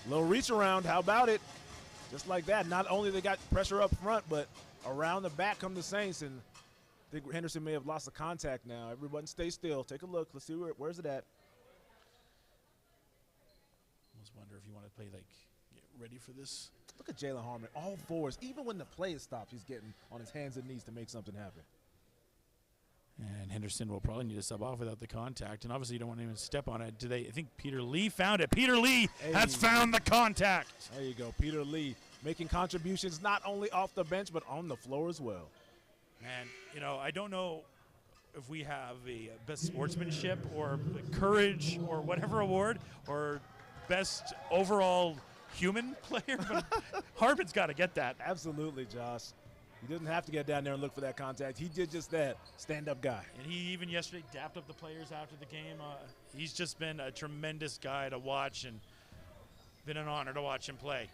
Little reach around. How about it? Just like that. Not only they got pressure up front, but around the back come the Saints. And I think Henderson may have lost the contact now. Everyone stay still. Take a look. Let's see where's it at. Almost wonder if you want to play like get ready for this. Look at Jalen Harmon. All fours. Even when the play is stopped, he's getting on his hands and knees to make something happen. And Henderson will probably need to sub off without the contact. And obviously you don't want to even step on it. I think Peter Lee found it. Peter Lee has found the contact. There you go. Peter Lee making contributions not only off the bench but on the floor as well. And, you know, I don't know if we have a best sportsmanship or courage or whatever award or best overall human player, but Harmon's got to get that. Absolutely, Josh. He doesn't have to get down there and look for that contact. He did just that. Stand-up guy. And he even yesterday dapped up the players after the game. He's just been a tremendous guy to watch and been an honor to watch him play.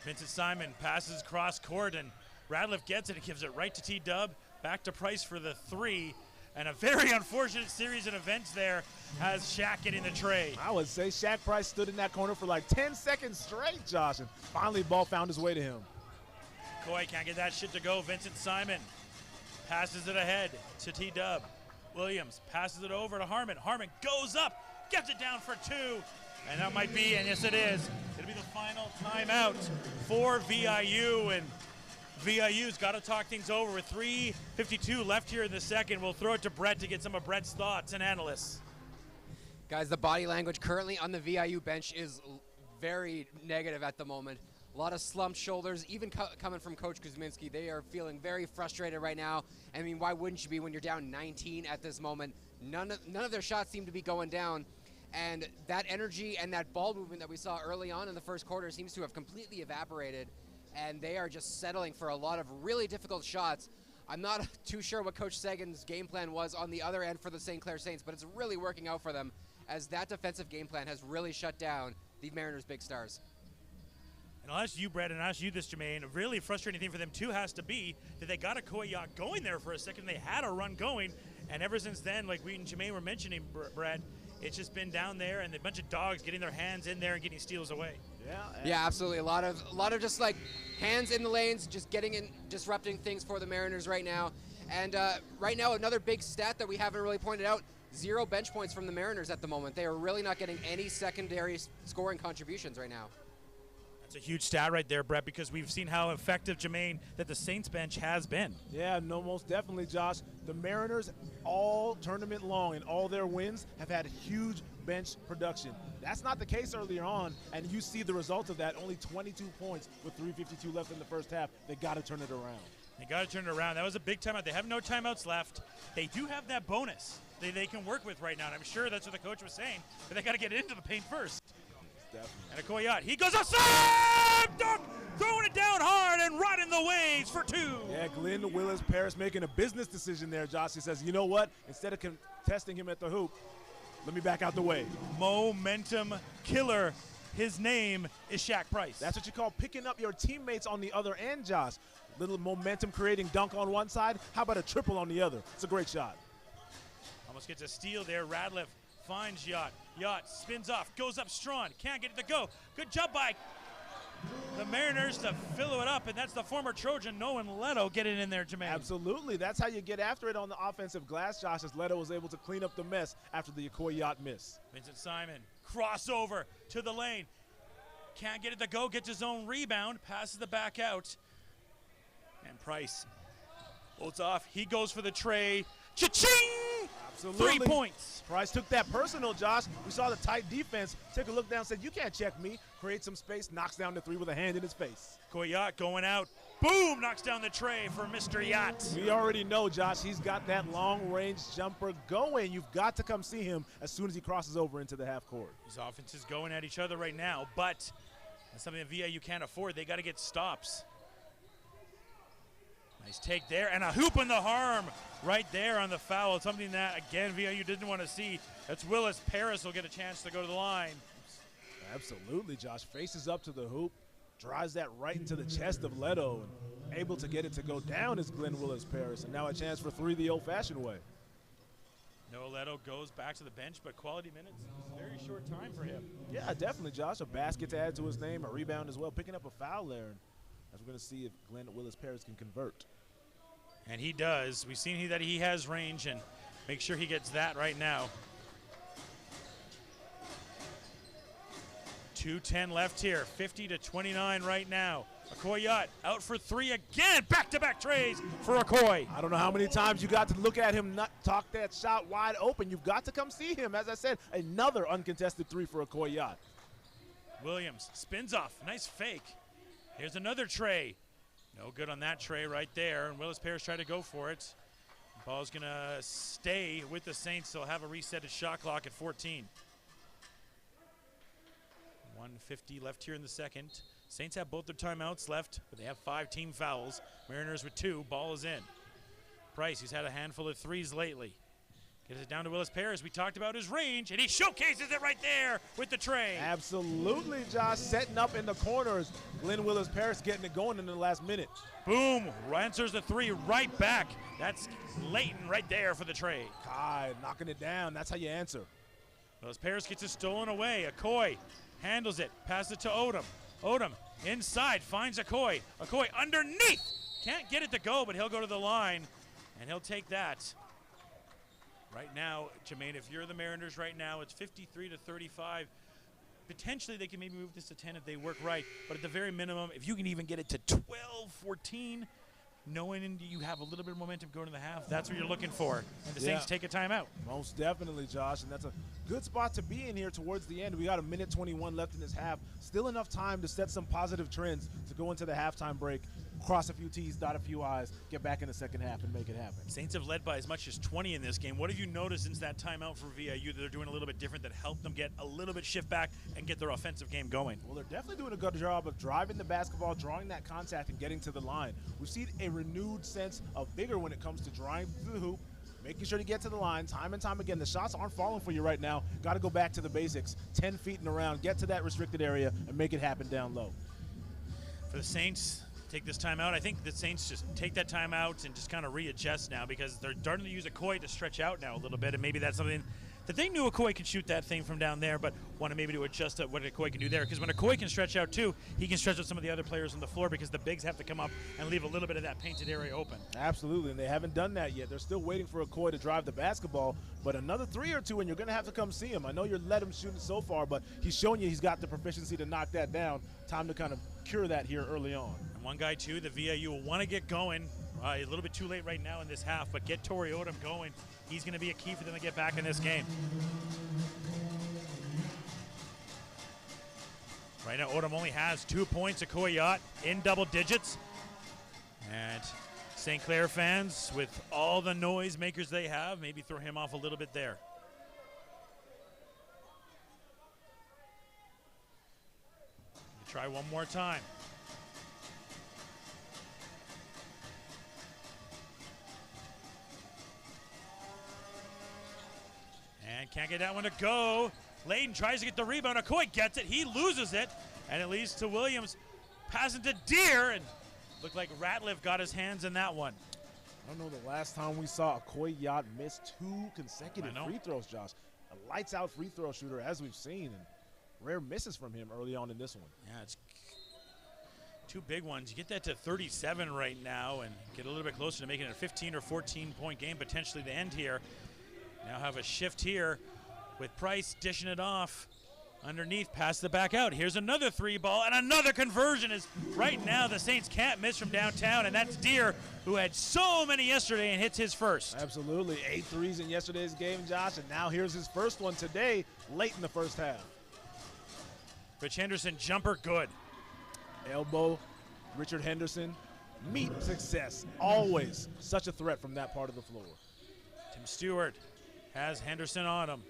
Vincent Simon passes cross court and Radliff gets it. He gives it right to T-Dub. Back to Price for the three. And a very unfortunate series of events there has Shaq getting the tray. I would say Shaq Price stood in that corner for like 10 seconds straight, Josh, and finally ball found his way to him. Coy can't get that shit to go. Vincent Simon passes it ahead to T-Dub. Williams passes it over to Harmon. Harmon goes up, gets it down for two. And that might be, and yes it is, it'll be the final timeout for VIU. And VIU's got to talk things over with 3:52 left here in the second. We'll throw it to Brett to get some of Brett's thoughts and analysis. Guys, the body language currently on the VIU bench is very negative at the moment. A lot of slumped shoulders, even coming from Coach Kuzminski. They are feeling very frustrated right now. I mean, why wouldn't you be when you're down 19 at this moment? None of their shots seem to be going down. And that energy and that ball movement that we saw early on in the first quarter seems to have completely evaporated. And they are just settling for a lot of really difficult shots. I'm not too sure what Coach Sagan's game plan was on the other end for the St. Clair Saints, but it's really working out for them as that defensive game plan has really shut down the Mariners' big stars. And I'll ask you, Brett, and I'll ask you this, Jermaine. A really frustrating thing for them, too, has to be that they got Okoye going there for a second. They had a run going, and ever since then, like we and Jermaine were mentioning, Brett, it's just been down there and a bunch of dogs getting their hands in there and getting steals away. Yeah, absolutely. A lot of just like hands in the lanes, just getting in, disrupting things for the Mariners right now. And right now, another big stat that we haven't really pointed out, 0 bench points from the Mariners at the moment. They are really not getting any secondary scoring contributions right now. That's a huge stat right there, Brett, because we've seen how effective, Jermaine, that the Saints bench has been. Yeah, no, most definitely, Josh. The Mariners, all tournament long and all their wins, have had huge bench production. That's not the case earlier on, and you see the result of that. Only 22 points with 3:52 left in the first half. They got to turn it around. They got to turn it around. That was a big timeout. They have no timeouts left. They do have that bonus they can work with right now, and I'm sure that's what the coach was saying, but they got to get into the paint first. Definitely. And Okoye, he goes outside, dunk, throwing it down hard and right in the waves for two. Yeah, Glenn Willis Paris making a business decision there, Josh. He says, you know what? Instead of contesting him at the hoop, let me back out the way. Momentum killer. His name is Shaq Price. That's what you call picking up your teammates on the other end, Josh. Little momentum creating dunk on one side. How about a triple on the other? It's a great shot. Almost gets a steal there. Radliff finds Yacht. Yacht spins off, goes up strong, can't get it to go. Good job by the Mariners to fill it up, and that's the former Trojan, Nolan Leto, getting in there, Jermaine. Absolutely. That's how you get after it on the offensive glass, Josh, as Leto was able to clean up the mess after the Okoye miss. Vincent Simon, crossover to the lane. Can't get it to go, gets his own rebound, passes the back out. And Price holds off. He goes for the tray. Cha-ching! Absolutely. 3 points. Price took that personal, Josh. We saw the tight defense. Took a look down, said, you can't check me. Create some space, knocks down the three with a hand in his face. Yacht going out. Boom! Knocks down the tray for Mr. Yacht. We already know, Josh, he's got that long-range jumper going. You've got to come see him as soon as he crosses over into the half court. These offenses going at each other right now, but that's something that VIU can't afford. They got to get stops. Nice take there, and a hoop in the harm right there on the foul. It's something that, again, VIU didn't want to see. That's Willis Paris will get a chance to go to the line. Absolutely, Josh. Faces up to the hoop, drives that right into the chest of Leto, and able to get it to go down is Glenn Willis Paris, and now a chance for three the old-fashioned way. Noah Leto goes back to the bench, but quality minutes, very short time for him. Yeah, definitely, Josh. A basket to add to his name, a rebound as well, picking up a foul there. And as we're going to see if Glenn Willis Paris can convert. And he does. We've seen that he has range, and make sure he gets that right now. 2:10 left here, 50-29 right now. Okoye out for three again. Back-to-back trays for Okoye. I don't know how many times you got to look at him not talk that shot wide open. You've got to come see him. As I said, another uncontested three for Okoye. Williams spins off. Nice fake. Here's another tray. No good on that tray right there. And Willis Paris tried to go for it. Ball's going to stay with the Saints. They'll have a reset at shot clock at 14. 1:50 left here in the second. Saints have both their timeouts left, but they have 5 team fouls. Mariners with 2. Ball is in. Price, he's had a handful of threes lately. Gets it down to Willis Paris. We talked about his range, and he showcases it right there with the tray. Absolutely, Josh. Setting up in the corners. Glenn Willis Paris getting it going in the last minute. Boom. Answers the three right back. That's Leighton right there for the tray. Kai knocking it down. That's how you answer. Willis Paris gets it stolen away. Okoye handles it. Passes it to Odom. Odom inside. Finds Okoye. Okoye underneath. Can't get it to go, but he'll go to the line, and he'll take that. Right now, Jermaine, if you're the Mariners right now, it's 53-35. Potentially, they can maybe move this to 10 if they work right. But at the very minimum, if you can even get it to 12-14, knowing you have a little bit of momentum going to the half, that's what you're looking for. And the Saints take a timeout. Most definitely, Josh. And that's a good spot to be in here towards the end. We got 1:21 left in this half. Still enough time to set some positive trends to go into the halftime break. Cross a few T's, dot a few I's, get back in the second half and make it happen. Saints have led by as much as 20 in this game. What have you noticed since that timeout for VIU that they're doing a little bit different that helped them get a little bit shift back and get their offensive game going? Well, they're definitely doing a good job of driving the basketball, drawing that contact, and getting to the line. We've seen a renewed sense of vigor when it comes to driving through the hoop, making sure to get to the line time and time again. The shots aren't falling for you right now. Got to go back to the basics. 10 feet and around, get to that restricted area, and make it happen down low. For the Saints, take this timeout. I think the Saints just take that timeout and just kind of readjust now because they're starting to use Okoye to stretch out now a little bit, and maybe that's something that they knew Okoye could shoot that thing from down there, but wanted maybe to adjust what Okoye can do there. Because when Okoye can stretch out too, he can stretch out some of the other players on the floor because the bigs have to come up and leave a little bit of that painted area open. Absolutely, and they haven't done that yet. They're still waiting for Okoye to drive the basketball, but another 3 or 2, and you're going to have to come see him. I know you're let him shoot it so far, but he's showing you he's got the proficiency to knock that down. Time to kind of cure that here early on. And one guy too, the VIU will want to get going. A little bit too late right now in this half, but get Torrey Odom going. He's going to be a key for them to get back in this game. Right now, Odom only has 2 points. Okoye in double digits. And St. Clair fans, with all the noise makers they have, maybe throw him off a little bit there. Try one more time. And can't get that one to go. Layden tries to get the rebound. Okoye gets it. He loses it. And it leads to Williams passing to Deere. And looked like Ratliff got his hands in that one. I don't know the last time we saw Okoye miss 2 consecutive free throws, Josh. A lights-out free throw shooter, as we've seen. And rare misses from him early on in this one. Yeah, it's 2 big ones. You get that to 37 right now and get a little bit closer to making it a 15 or 14-point game, potentially to end here. Now have a shift here with Price dishing it off underneath, pass the back out. Here's another 3 ball and another conversion. Is right now the Saints can't miss from downtown, and that's Deere, who had so many yesterday and hits his first. Absolutely, 8 threes in yesterday's game, Josh, and now here's his first one today, late in the first half. Rich Henderson jumper, good. Elbow, Richard Henderson, meet success. Always such a threat from that part of the floor. Tim Stewart has Henderson on him.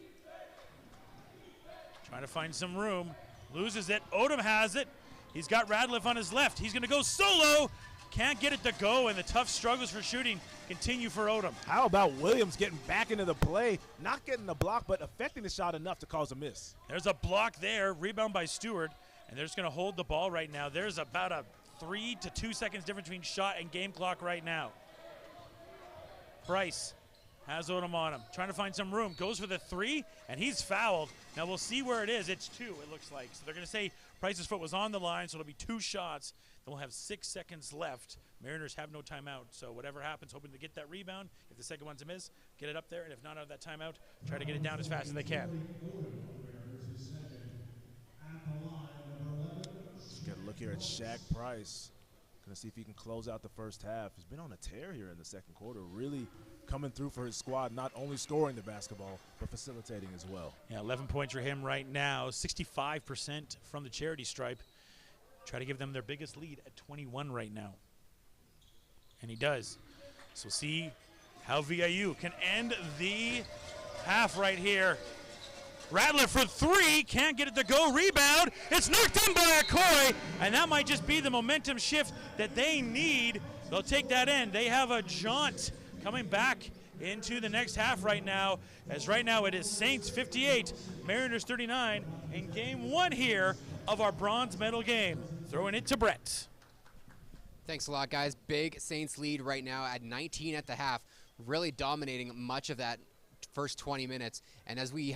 Trying to find some room. Loses it. Odom has it. He's got Ratliff on his left. He's going to go solo. can't get it to go, and the tough struggles for shooting continue for Odom. How about Williams getting back into the play, not getting the block, but affecting the shot enough to cause a miss? There's a block there, rebound by Stewart, and they're just going to hold the ball right now. There's about a 3 to 2 seconds difference between shot and game clock right now. Price has Odom on him, trying to find some room, goes for the 3, and he's fouled. Now we'll see where it is. It's 2, it looks like. So they're going to say Price's foot was on the line, so it'll be 2 shots. Then we'll have 6 seconds left. Mariners have no timeout, so whatever happens, hoping to get that rebound. If the second one's a miss, get it up there, and if not out of that timeout, try to get it down as fast as they can. Just got to look here at Shaq Price. Going to see if he can close out the first half. He's been on a tear here in the second quarter, really coming through for his squad, not only scoring the basketball, but facilitating as well. Yeah, 11 points for him right now, 65% from the charity stripe. Try to give them their biggest lead at 21 right now. And he does. So we'll see how VIU can end the half right here. Rattler for 3, can't get it to go, rebound. It's knocked in by Akoi, and that might just be the momentum shift that they need. They'll take that in. They have a jaunt coming back into the next half right now, as right now it is Saints 58, Mariners 39 in game 1 here of our bronze medal game. Throwing it to Brett. Thanks a lot, guys. Big Saints lead right now at 19 at the half, really dominating much of that first 20 minutes. And as we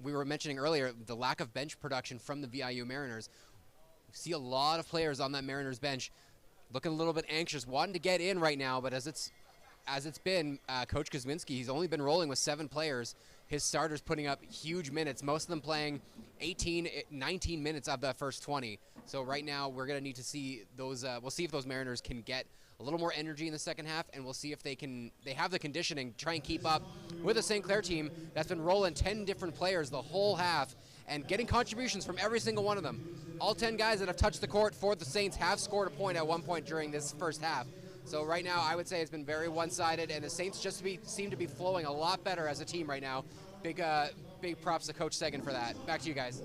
were mentioning earlier, the lack of bench production from the VIU Mariners. We see a lot of players on that Mariners bench looking a little bit anxious, wanting to get in right now, but as it's been, Coach Kuzminski, he's only been rolling with 7 players. His starters putting up huge minutes, most of them playing 18, 19 minutes of that first 20. So right now we're going to need to see those, we'll see if those Mariners can get a little more energy in the second half, and we'll see if they have the conditioning, try and keep up with a St. Clair team that's been rolling 10 different players the whole half and getting contributions from every single one of them. All 10 guys that have touched the court for the Saints have scored a point at one point during this first half. So right now, I would say it's been very one-sided, and the Saints just seem to be flowing a lot better as a team right now. Big props to Coach Seguin for that. Back to you guys.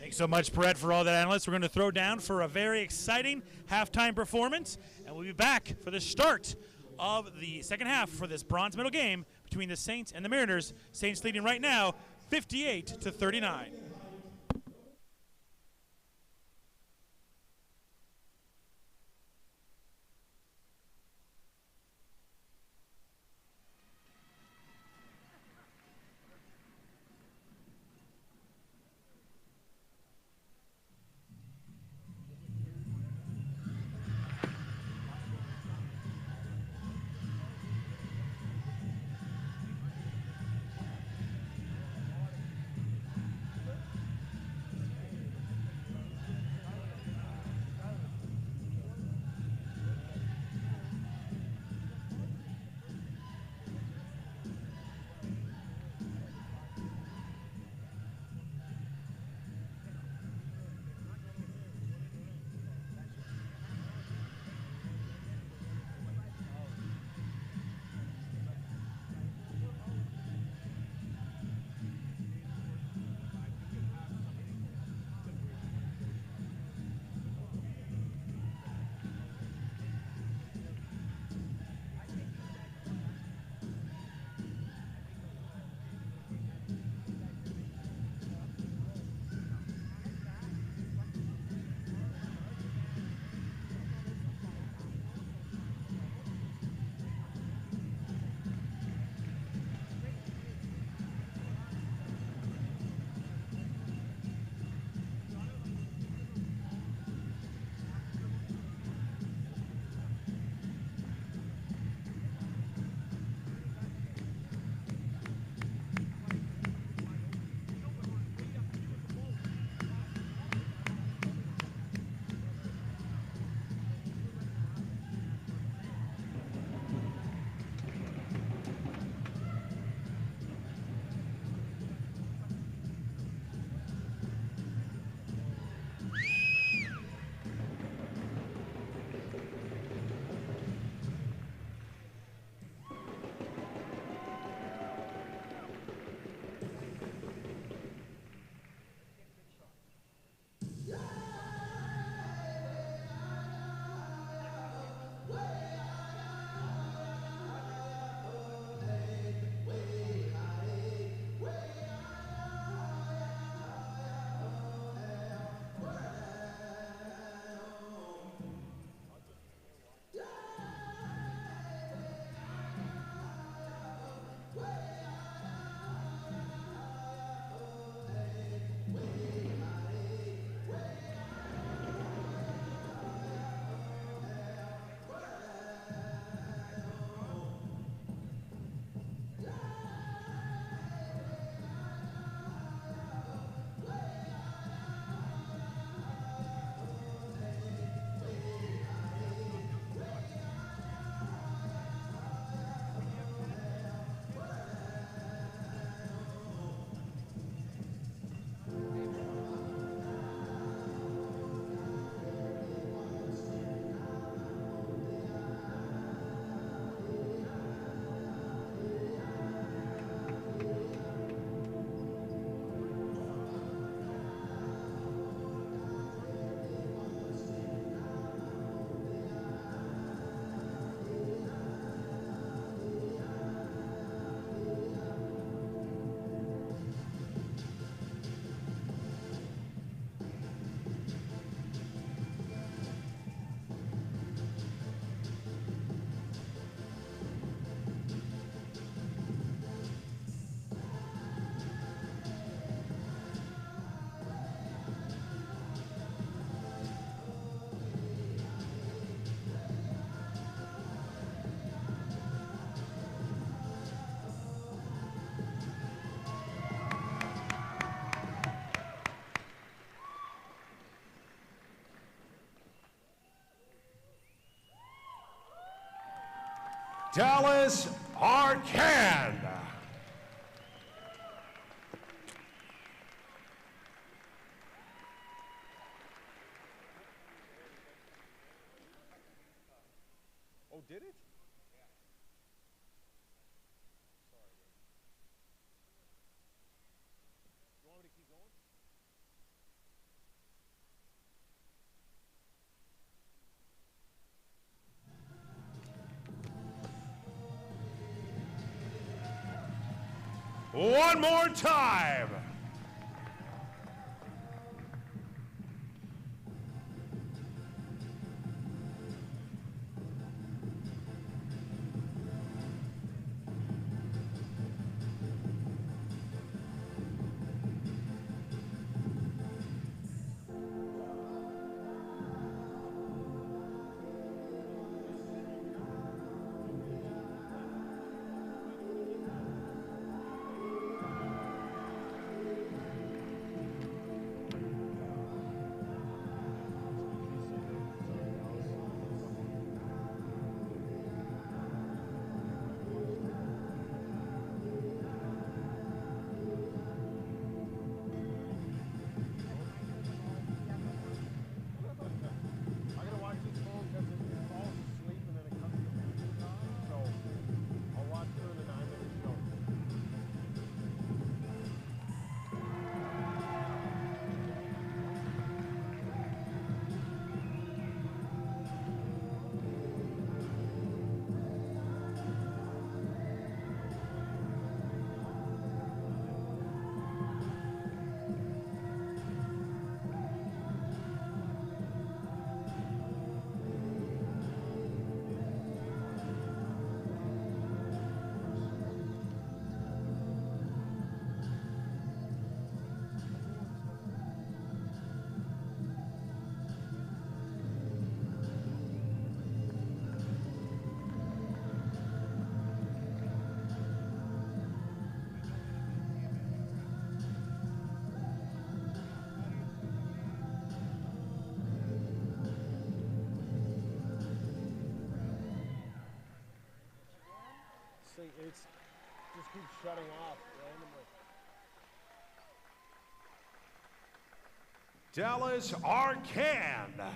Thanks so much, Brett, for all that, analysts. We're going to throw down for a very exciting halftime performance, and we'll be back for the start of the second half for this bronze medal game between the Saints and the Mariners. Saints leading right now 58-39. Dallas Arcan. Oh, did it? You want me to keep going? One more time. It just keeps shutting off randomly. Dallas Arcan.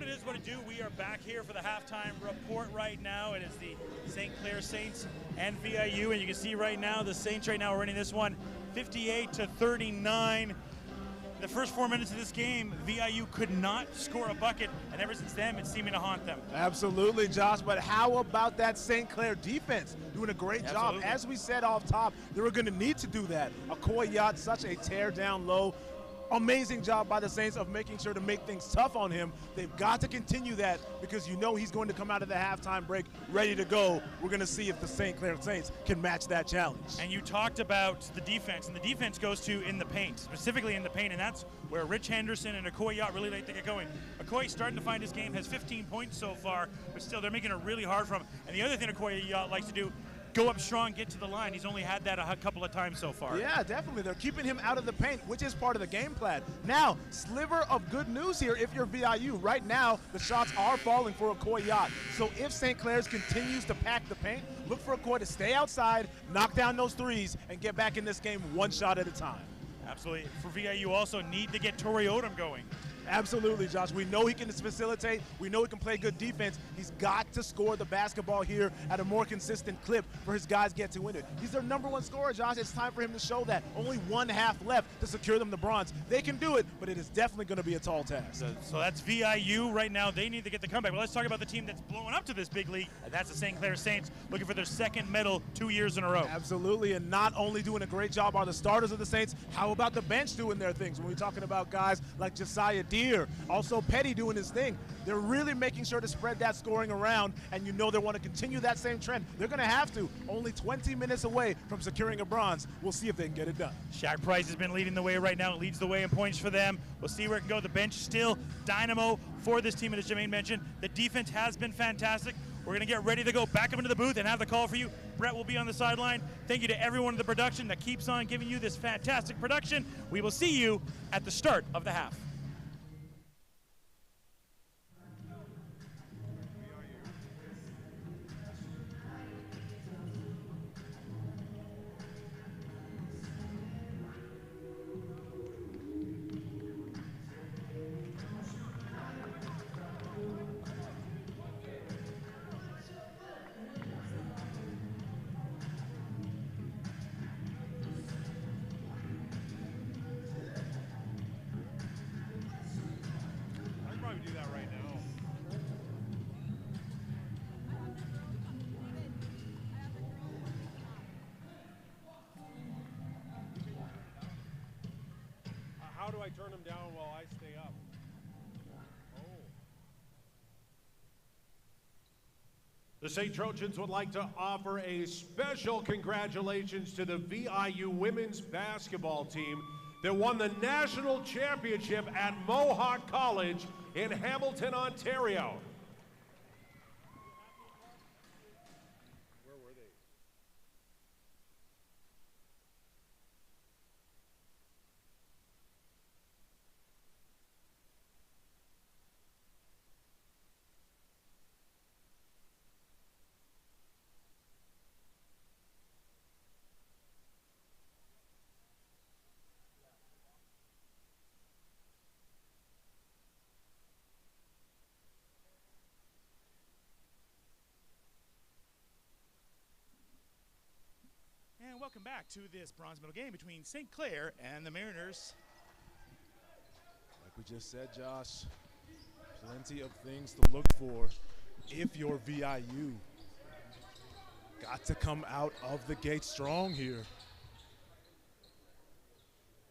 What it is, what it do, we are back here for the halftime report right now. It is the St. Clair Saints and VIU, and you can see right now the Saints right now are winning this one 58-39. The first 4 minutes of this game, VIU could not score a bucket, and ever since then, it's seeming to haunt them. Absolutely, Josh, but how about that St. Clair defense doing a great job? As we said off top, they were going to need to do that. Okoye, such a tear down low. Amazing job by the Saints of making sure to make things tough on him. They've got to continue that because you know he's going to come out of the halftime break ready to go. We're going to see if the St. Clair Saints can match that challenge. And you talked about the defense, and the defense goes to in the paint, specifically in the paint, and that's where Rich Henderson and Okoye really like to get going. Okoye starting to find his game, has 15 points so far, but still they're making it really hard for him. And the other thing Okoye likes to do, go up strong, get to the line. He's only had that a couple of times so far. Yeah, definitely. They're keeping him out of the paint, which is part of the game plan. Now, sliver of good news here if you're VIU. Right now, the shots are falling for Okoye. So if St. Clair's continues to pack the paint, look for Okoye to stay outside, knock down those threes, and get back in this game one shot at a time. Absolutely. For VIU also need to get Torrey Odom going. Absolutely, Josh. We know he can facilitate. We know he can play good defense. He's got to score the basketball here at a more consistent clip for his guys get to win it. He's their #1 scorer, Josh. It's time for him to show that. Only 1/2 left to secure them the bronze. They can do it, but it is definitely going to be a tall task. So that's VIU right now. They need to get the comeback. But let's talk about the team that's blowing up to this big league, and that's the St. Clair Saints, looking for their second medal 2 years in a row. Absolutely, and not only doing a great job are the starters of the Saints, how about the bench doing their things? When we're talking about guys like Josiah Deere, also Petty doing his thing. They're really making sure to spread that scoring around, and you know they want to continue that same trend. They're going to have to. Only 20 minutes away from securing a bronze. We'll see if they can get it done. Shaq Price has been leading the way right now. It leads the way in points for them. We'll see where it can go. The bench still dynamo for this team, and as Jermaine mentioned, the defense has been fantastic. We're going to get ready to go back up into the booth and have the call for you. Brett will be on the sideline. Thank you to everyone in the production that keeps on giving you this fantastic production. We will see you at the start of the half. Do that right now. How do I turn them down while I stay up? Oh. The St. Trojans would like to offer a special congratulations to the VIU women's basketball team that won the national championship at Mohawk College in Hamilton, Ontario. Where were they? And welcome back to this bronze medal game between St. Clair and the Mariners. Like we just said, Josh, plenty of things to look for if you're VIU. Got to come out of the gate strong here.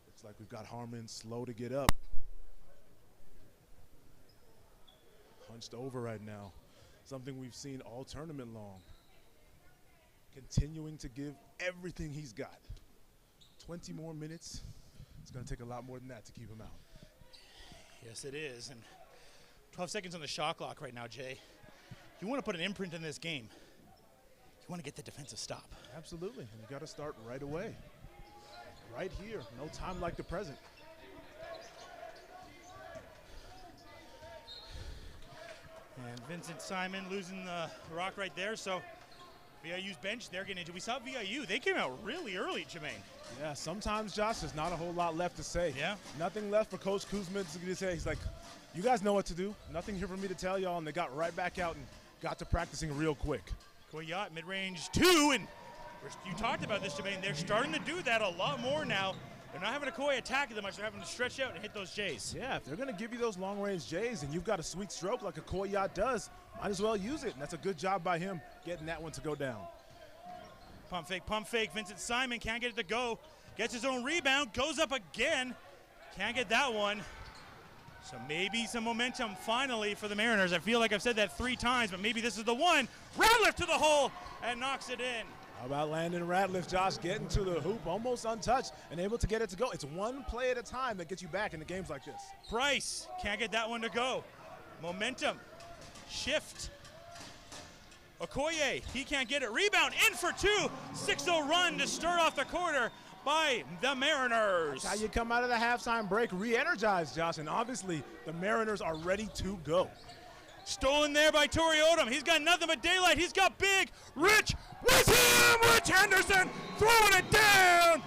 Looks like we've got Harmon slow to get up. Hunched over right now. Something we've seen all tournament long. Continuing to give everything he's got. 20 more minutes. It's going to take a lot more than that to keep him out. Yes, it is. And 12 seconds on the shot clock right now, Jay. You want to put an imprint in this game. You want to get the defensive stop. Absolutely. And you got to start right away. Right here. No time like the present. And Vincent Simon losing the rock right there. So VIU's bench, they're getting into. We saw VIU. They came out really early, Jermaine. Yeah, sometimes, Josh, there's not a whole lot left to say. Yeah. Nothing left for Coach Kuzma to say. He's like, you guys know what to do. Nothing here for me to tell y'all, and they got right back out and got to practicing real quick. Koyat mid-range 2, and you talked about this, Jermaine. They're starting to do that a lot more now. They're not having a Koi attack them much. They're having to stretch out and hit those J's. Yeah, if they're going to give you those long-range J's and you've got a sweet stroke like a Koyat does, might as well use it. And that's a good job by him getting that one to go down. Pump fake. Vincent Simon can't get it to go. Gets his own rebound, goes up again. Can't get that one. So maybe some momentum finally for the Mariners. I feel like I've said that 3 times, but maybe this is the one. Ratliff to the hole and knocks it in. How about Landon Ratliff, Josh, getting to the hoop almost untouched and able to get it to go. It's one play at a time that gets you back in the games like this. Price can't get that one to go. Momentum. Shift. Okoye, he can't get it. Rebound in for 2. 6-0 run to start off the quarter by the Mariners. That's how you come out of the halftime break re-energized, Josh, and obviously the Mariners are ready to go. Stolen there by Tori Odom. He's got nothing but daylight. He's got big. Rich with him. Rich Henderson throwing it down.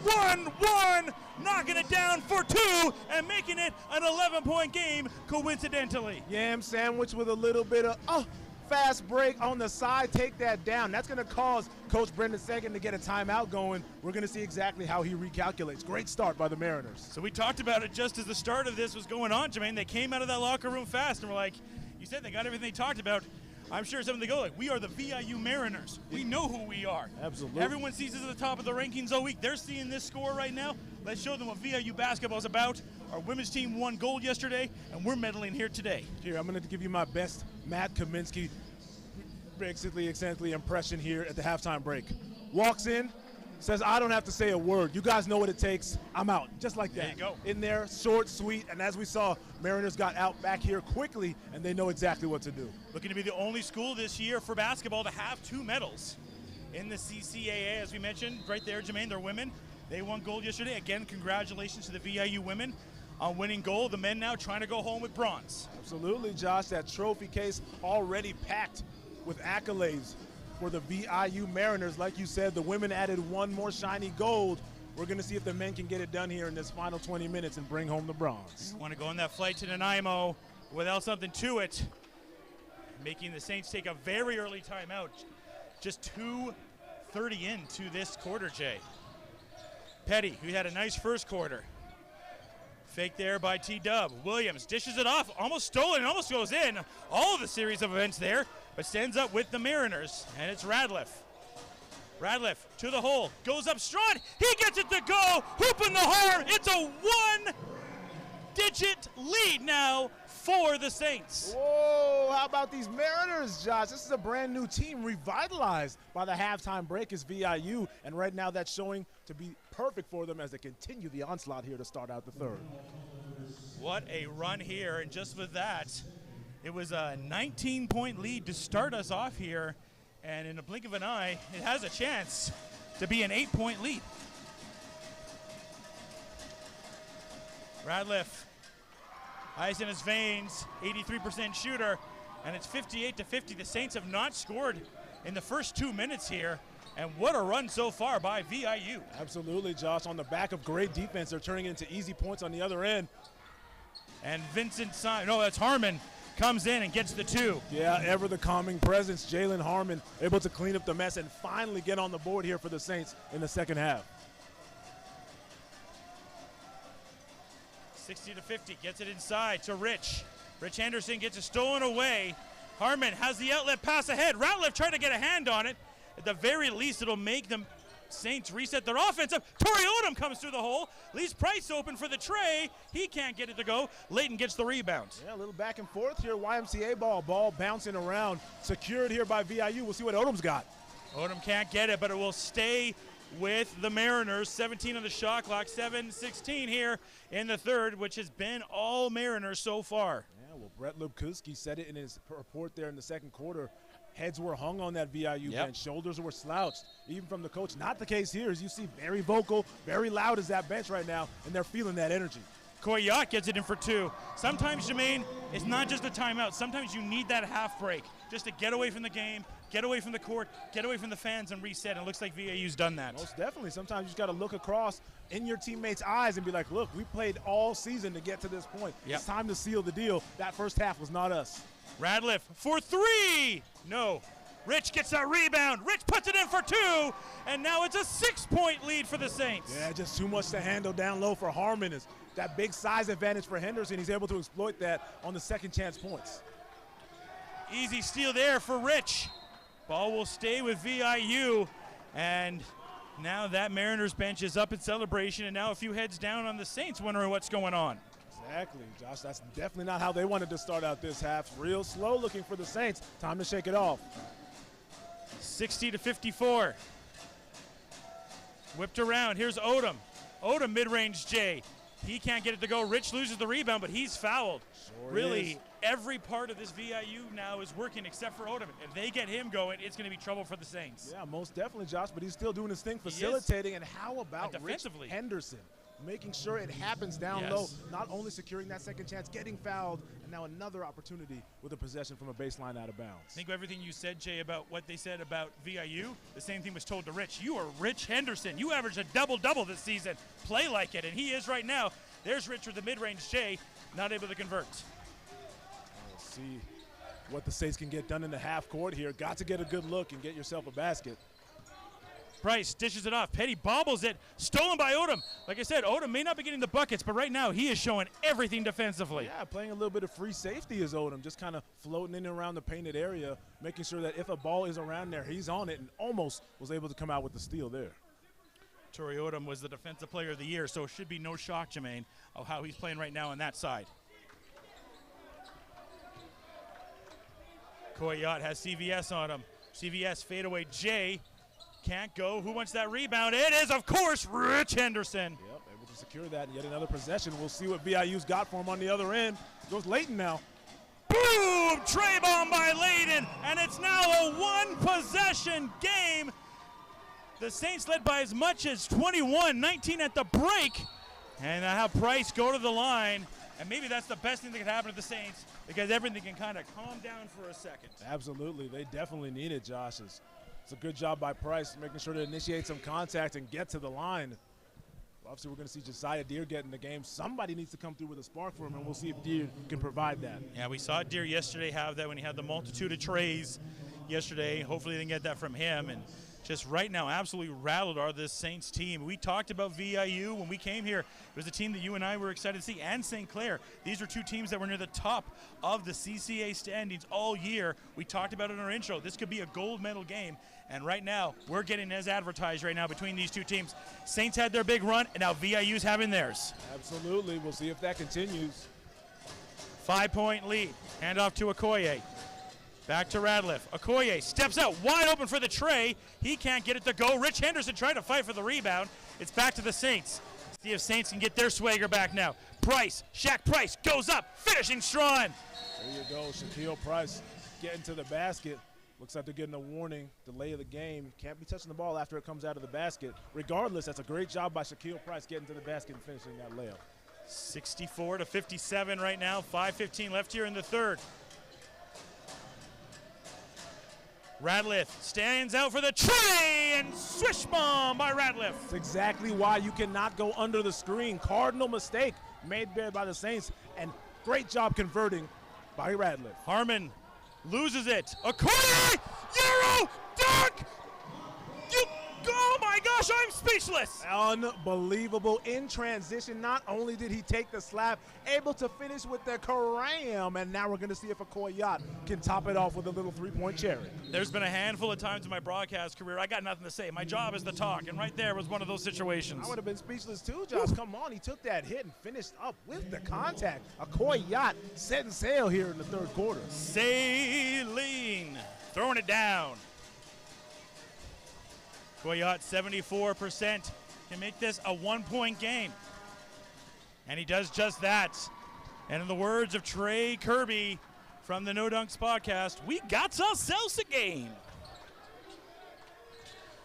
1-1. Knocking it down for 2 and making it an 11-point game coincidentally. Yam sandwich with a little bit of fast break on the side. Take that down. That's going to cause Coach Brendan Sagan to get a timeout going. We're going to see exactly how he recalculates. Great start by the Mariners. So we talked about it just as the start of this was going on, Jermaine. They came out of that locker room fast and we're like, you said they got everything they talked about. I'm sure something they go like, we are the VIU Mariners. We know who we are. Absolutely. Everyone sees us at the top of the rankings all week. They're seeing this score right now. Let's show them what VIU basketball is about. Our women's team won gold yesterday, and we're medaling here today. Here, I'm going to give you my best Matt Kaminsky, basically, essentially impression here at the halftime break. Walks in, says, I don't have to say a word. You guys know what it takes. I'm out. Just like that. There you go. In there, short, sweet, and as we saw, Mariners got out back here quickly, and they know exactly what to do. Looking to be the only school this year for basketball to have 2 medals in the CCAA, as we mentioned. Right there, Jermaine, they're women. They won gold yesterday. Again, congratulations to the VIU women on winning gold. The men now trying to go home with bronze. Absolutely, Josh. That trophy case already packed with accolades for the VIU Mariners. Like you said, the women added 1 more shiny gold. We're going to see if the men can get it done here in this final 20 minutes and bring home the bronze. Want to go on that flight to Nanaimo without something to it. Making the Saints take a very early timeout. Just 2:30 into this quarter, Jay. Petty, who had a nice first quarter. Fake there by T-Dub. Williams dishes it off, almost stolen, almost goes in. All of the series of events there, but stands up with the Mariners, and it's Ratliff. Ratliff to the hole, goes up strong, he gets it to go, hooping the harm. It's a 1-digit lead now for the Saints. Whoa, how about these Mariners, Josh? This is a brand new team revitalized by the halftime break as VIU, and right now that's showing to be perfect for them as they continue the onslaught here to start out the third. What a run here, and just with that, it was a 19-point lead to start us off here, and in a blink of an eye, it has a chance to be an 8-point lead. Ratliff, ice in his veins, 83% shooter, and it's 58-50. The Saints have not scored in the first 2 minutes here, and what a run so far by VIU. Absolutely, Josh. On the back of great defense, they're turning it into easy points on the other end. And Vincent Simon, no, that's Harmon, comes in and gets the 2. Yeah, ever the calming presence, Jalen Harmon able to clean up the mess and finally get on the board here for the Saints in the second half. 60-50, gets it inside to Rich. Rich Henderson gets it stolen away. Harmon has the outlet pass ahead. Ratliff trying to get a hand on it. At the very least, it'll make the Saints reset their offense up. Tori Odom comes through the hole. Leaves Price open for the tray. He can't get it to go. Layton gets the rebound. Yeah, a little back and forth here. YMCA ball bouncing around. Secured here by VIU. We'll see what Odom's got. Odom can't get it, but it will stay with the Mariners. 17 on the shot clock, 7:16 here in the third, which has been all Mariners so far. Yeah, well, Brett Lubkuski said it in his report there in the second quarter. Heads were hung on that VIU bench. Shoulders were slouched, even from the coach. Not the case here, as you see, very vocal, very loud as that bench right now, and they're feeling that energy. Koyat gets it in for 2. Sometimes, Jermaine, it's not just a timeout. Sometimes you need that half break just to get away from the game, get away from the court, get away from the fans, and reset. And it looks like VIU's done that. Most definitely. Sometimes you just got to look across in your teammates' eyes and be like, look, we played all season to get to this point. Yep. It's time to seal the deal. That first half was not us. Radliff for 3. No. Rich gets that rebound. Rich puts it in for 2. And now it's a 6-point lead for the Saints. Yeah, just too much to handle down low for Harmon. Is that big size advantage for Henderson. He's able to exploit that on the second chance points. Easy steal there for Rich. Ball will stay with VIU. And now that Mariners bench is up in celebration. And now a few heads down on the Saints wondering what's going on. Exactly, Josh. That's definitely not how they wanted to start out this half. Real slow looking for the Saints. Time to shake it off. 60-54. Whipped around. Here's Odom. Odom mid-range J. He can't get it to go. Rich loses the rebound, but he's fouled. Sure really, is. every part of this VIU now is working except for Odom. If they get him going, it's going to be trouble for the Saints. Yeah, most definitely, Josh, but he's still doing his thing, facilitating. And how about Rich Henderson? Making sure it happens down low, not only securing that second chance, getting fouled, and now another opportunity with a possession from a baseline out of bounds. Think of everything you said, Jay, about what they said about VIU. The same thing was told to Rich. You are Rich Henderson. You averaged a double-double this season. Play like it, and he is right now. There's Rich with the mid-range J, not able to convert. We'll see what the Saints can get done in the half court here. Got to get a good look and get yourself a basket. Price dishes it off. Petty bobbles it. Stolen by Odom. Like I said, Odom may not be getting the buckets, but right now he is showing everything defensively. Yeah, playing a little bit of free safety is Odom, just kind of floating in and around the painted area, making sure that if a ball is around there, he's on it, and almost was able to come out with the steal there. Torrey Odom was the Defensive Player of the Year, so it should be no shock, Jermaine, of how he's playing right now on that side. Koyat has CVS on him. CVS fadeaway J. Can't go. Who wants that rebound? It is, of course, Rich Henderson. Yep, able to secure that and yet another possession. We'll see what VIU's got for him on the other end. Goes Layton now. Boom! Tray bomb by Layton, and it's now a one-possession game. The Saints led by as much as 21-19 at the break. And now have Price go to the line. And maybe that's the best thing that could happen to the Saints because everything can kind of calm down for a second. Absolutely. They definitely need it, Josh. It's a good job by Price making sure to initiate some contact and get to the line. Obviously, we're going to see Josiah Deere get in the game. Somebody needs to come through with a spark for him, and we'll see if Deere can provide that. Yeah, we saw Deere yesterday have that when he had the multitude of trays yesterday. Hopefully they didn't get that from him. And just right now, absolutely rattled are this Saints team. We talked about VIU when we came here. It was a team that you and I were excited to see, and St. Clair. These are two teams that were near the top of the CCAA standings all year. We talked about it in our intro. This could be a gold medal game. And right now, we're getting as advertised right now between these two teams. Saints had their big run, and now VIU's having theirs. Absolutely. We'll see if that continues. 5-point lead. Handoff to Okoye. Back to Radliff. Okoye steps out wide open for the tray. He can't get it to go. Rich Henderson trying to fight for the rebound. It's back to the Saints. See if Saints can get their swagger back now. Price, Shaq Price goes up, finishing strong. There you go, Shaquille Price getting to the basket. Looks like they're getting a warning, delay of the game. Can't be touching the ball after it comes out of the basket. Regardless, that's a great job by Shaquille Price getting to the basket and finishing that layup. 64-57 right now. 5:15 left here in the third. Radliff stands out for the tray and swish bomb by Radliff. That's exactly why you cannot go under the screen. Cardinal mistake made there by the Saints, and great job converting by Radliff. Harmon loses it. Okoye! Euro! Dunk! Oh my gosh, I'm speechless! Unbelievable in transition. Not only did he take the slap, able to finish with the cram, and now we're going to see if Koyat can top it off with a little three-point cherry. There's been a handful of times in my broadcast career I got nothing to say. My job is to talk, and right there was one of those situations. I would have been speechless too, Josh. Come on, he took that hit and finished up with the contact. Koyat setting sail here in the third quarter. Sailing, throwing it down. Koyat 74% can make this a one-point game. And he does just that. And in the words of Trey Kirby from the No Dunks podcast, we got ourselves a game.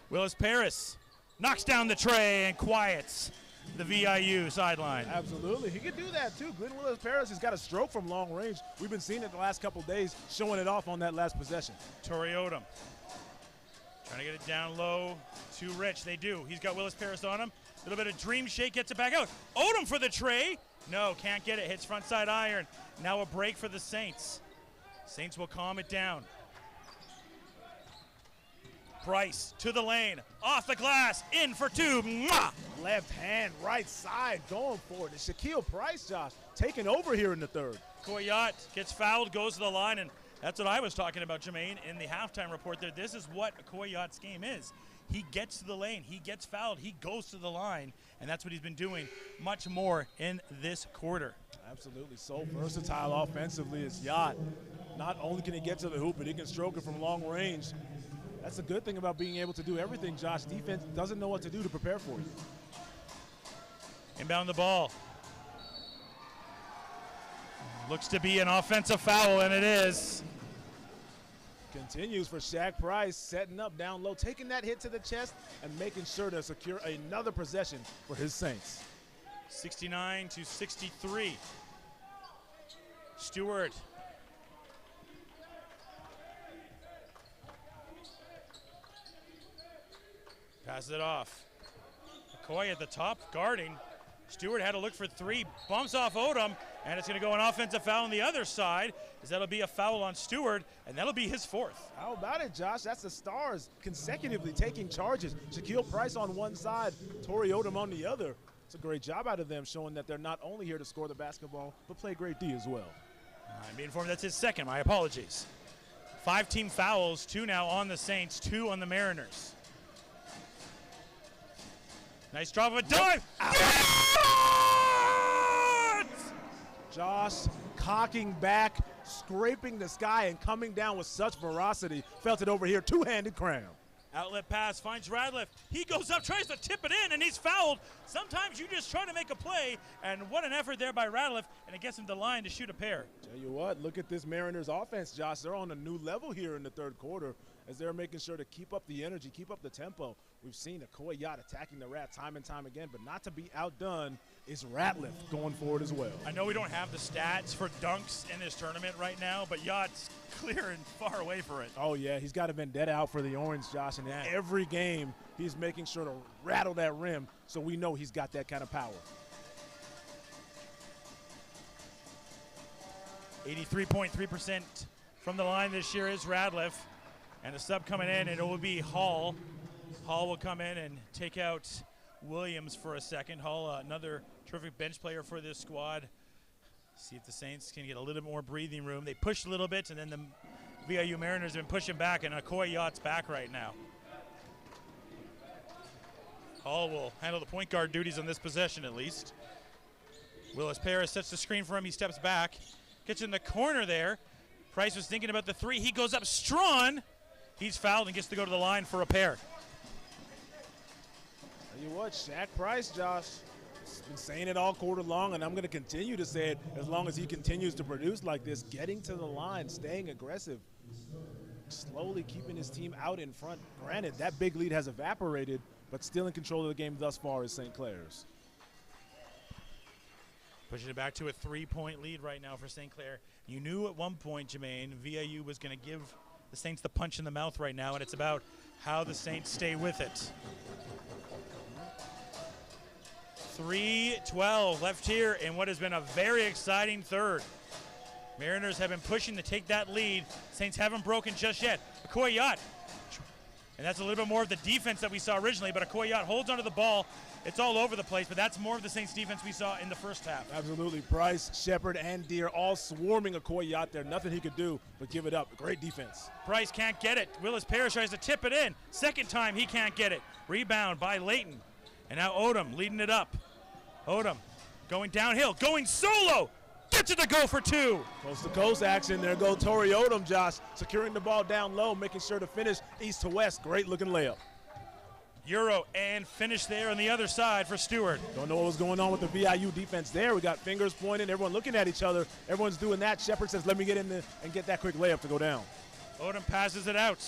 Willis Paris knocks down the tray and quiets the VIU sideline. Absolutely. He could do that too. Glenn Willis-Perez has got a stroke from long range. We've been seeing it the last couple days, showing it off on that last possession. Torrey Odom trying to get it down low to Rich. They do. He's got Willis-Perez on him. A little bit of dream shake, gets it back out. Odom for the tray. No, can't get it. Hits front side iron. Now a break for the Saints. Saints will calm it down. Price to the lane, off the glass, in for two. Mwah! Left hand, right side, going for it. It's Shaquille Price, Josh, taking over here in the third. Koyat gets fouled, goes to the line, and that's what I was talking about, Jermaine, in the halftime report there. This is what Koyat's game is. He gets to the lane, he gets fouled, he goes to the line, and that's what he's been doing much more in this quarter. Absolutely, so versatile offensively is Yacht. Not only can he get to the hoop, but he can stroke it from long range. That's the good thing about being able to do everything, Josh. Defense doesn't know what to do to prepare for you. Inbound the ball. Looks to be an offensive foul, and it is. Continues for Shaq Price, setting up down low, taking that hit to the chest and making sure to secure another possession for his Saints. 69-63. Stewart. Passes it off. McCoy at the top, guarding. Stewart had to look for three, bumps off Odom, and it's going to go an offensive foul on the other side, as that'll be a foul on Stewart, and that'll be his fourth. How about it, Josh? That's the Stars consecutively taking charges. Shaquille Price on one side, Torrey Odom on the other. It's a great job out of them, showing that they're not only here to score the basketball, but play great D as well. I'm being informed that's his second. My apologies. 5 team fouls, 2 now on the Saints, 2 on the Mariners. Nice drop of a dive. Josh cocking back, scraping the sky, and coming down with such ferocity. Felt it over here, two-handed cram. Outlet pass finds Radliff. He goes up, tries to tip it in, and he's fouled. Sometimes you just try to make a play, and what an effort there by Radliff, and it gets him to the line to shoot a pair. Tell you what, look at this Mariners offense, Josh. They're on a new level here in the third quarter as they're making sure to keep up the energy, keep up the tempo. We've seen Koyat attacking the Rat time and time again, but not to be outdone is Ratliff going forward as well. I know we don't have the stats for dunks in this tournament right now, but Yacht's clear and far away for it. Oh, yeah, he's got a vendetta out for the Orange, Josh, and every game he's making sure to rattle that rim, so we know he's got that kind of power. 83.3% from the line this year is Radliff, and a sub coming in, and it will be Hall. Hall will come in and take out Williams for a second. Hall, another terrific bench player for this squad. See if the Saints can get a little bit more breathing room. They pushed a little bit, and then the VIU Mariners have been pushing back, and Koyat's back right now. Hall will handle the point guard duties on this possession at least. Willis-Perez sets the screen for him. He steps back, gets in the corner there. Price was thinking about the three. He goes up strong. He's fouled and gets to go to the line for a pair. Tell you what, Shaq Price, Josh, has been saying it all quarter long, and I'm going to continue to say it as long as he continues to produce like this, getting to the line, staying aggressive, slowly keeping his team out in front. Granted, that big lead has evaporated, but still in control of the game thus far is St. Clair's. Pushing it back to a 3-point lead right now for St. Clair. You knew at one point, Jermaine, VIU was going to give the Saints the punch in the mouth right now, and it's about how the Saints stay with it. 3:12 left here in what has been a very exciting third. Mariners have been pushing to take that lead. Saints haven't broken just yet. Koyat, and that's a little bit more of the defense that we saw originally, but Koyat holds onto the ball. It's all over the place, but that's more of the Saints defense we saw in the first half. Absolutely. Price, Shepard, and Deere all swarming Koyat there. Nothing he could do but give it up. Great defense. Price can't get it. Willis-Perez tries to tip it in. Second time he can't get it. Rebound by Layton. And now Odom leading it up. Odom going downhill, going solo. Gets it to go for two. Coast to coast action. There go Torrey Odom, Josh, securing the ball down low, making sure to finish east to west. Great looking layup. Euro and finish there on the other side for Stewart. Don't know what was going on with the VIU defense there. We got fingers pointing, everyone looking at each other. Everyone's doing that. Shepard says, let me get in there and get that quick layup to go down. Odom passes it out.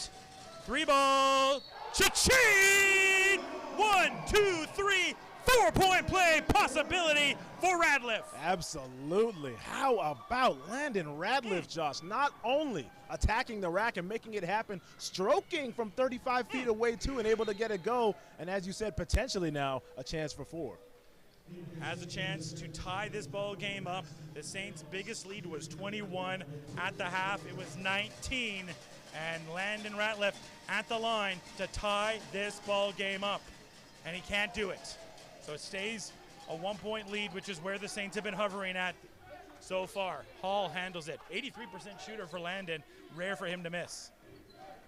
3 ball. Cha-ching! 1, 2, 3, 4! 4-point play possibility for Radliff. Absolutely. How about Landon Radliff, Josh? Not only attacking the rack and making it happen, stroking from 35 feet away too and able to get it go. And as you said, potentially now a chance for 4. Has a chance to tie this ball game up. The Saints' biggest lead was 21 at the half. It was 19, and Landon Ratliff at the line to tie this ball game up, and he can't do it. So it stays a 1-point lead, which is where the Saints have been hovering at so far. Hall handles it. 83% shooter for Landon. Rare for him to miss.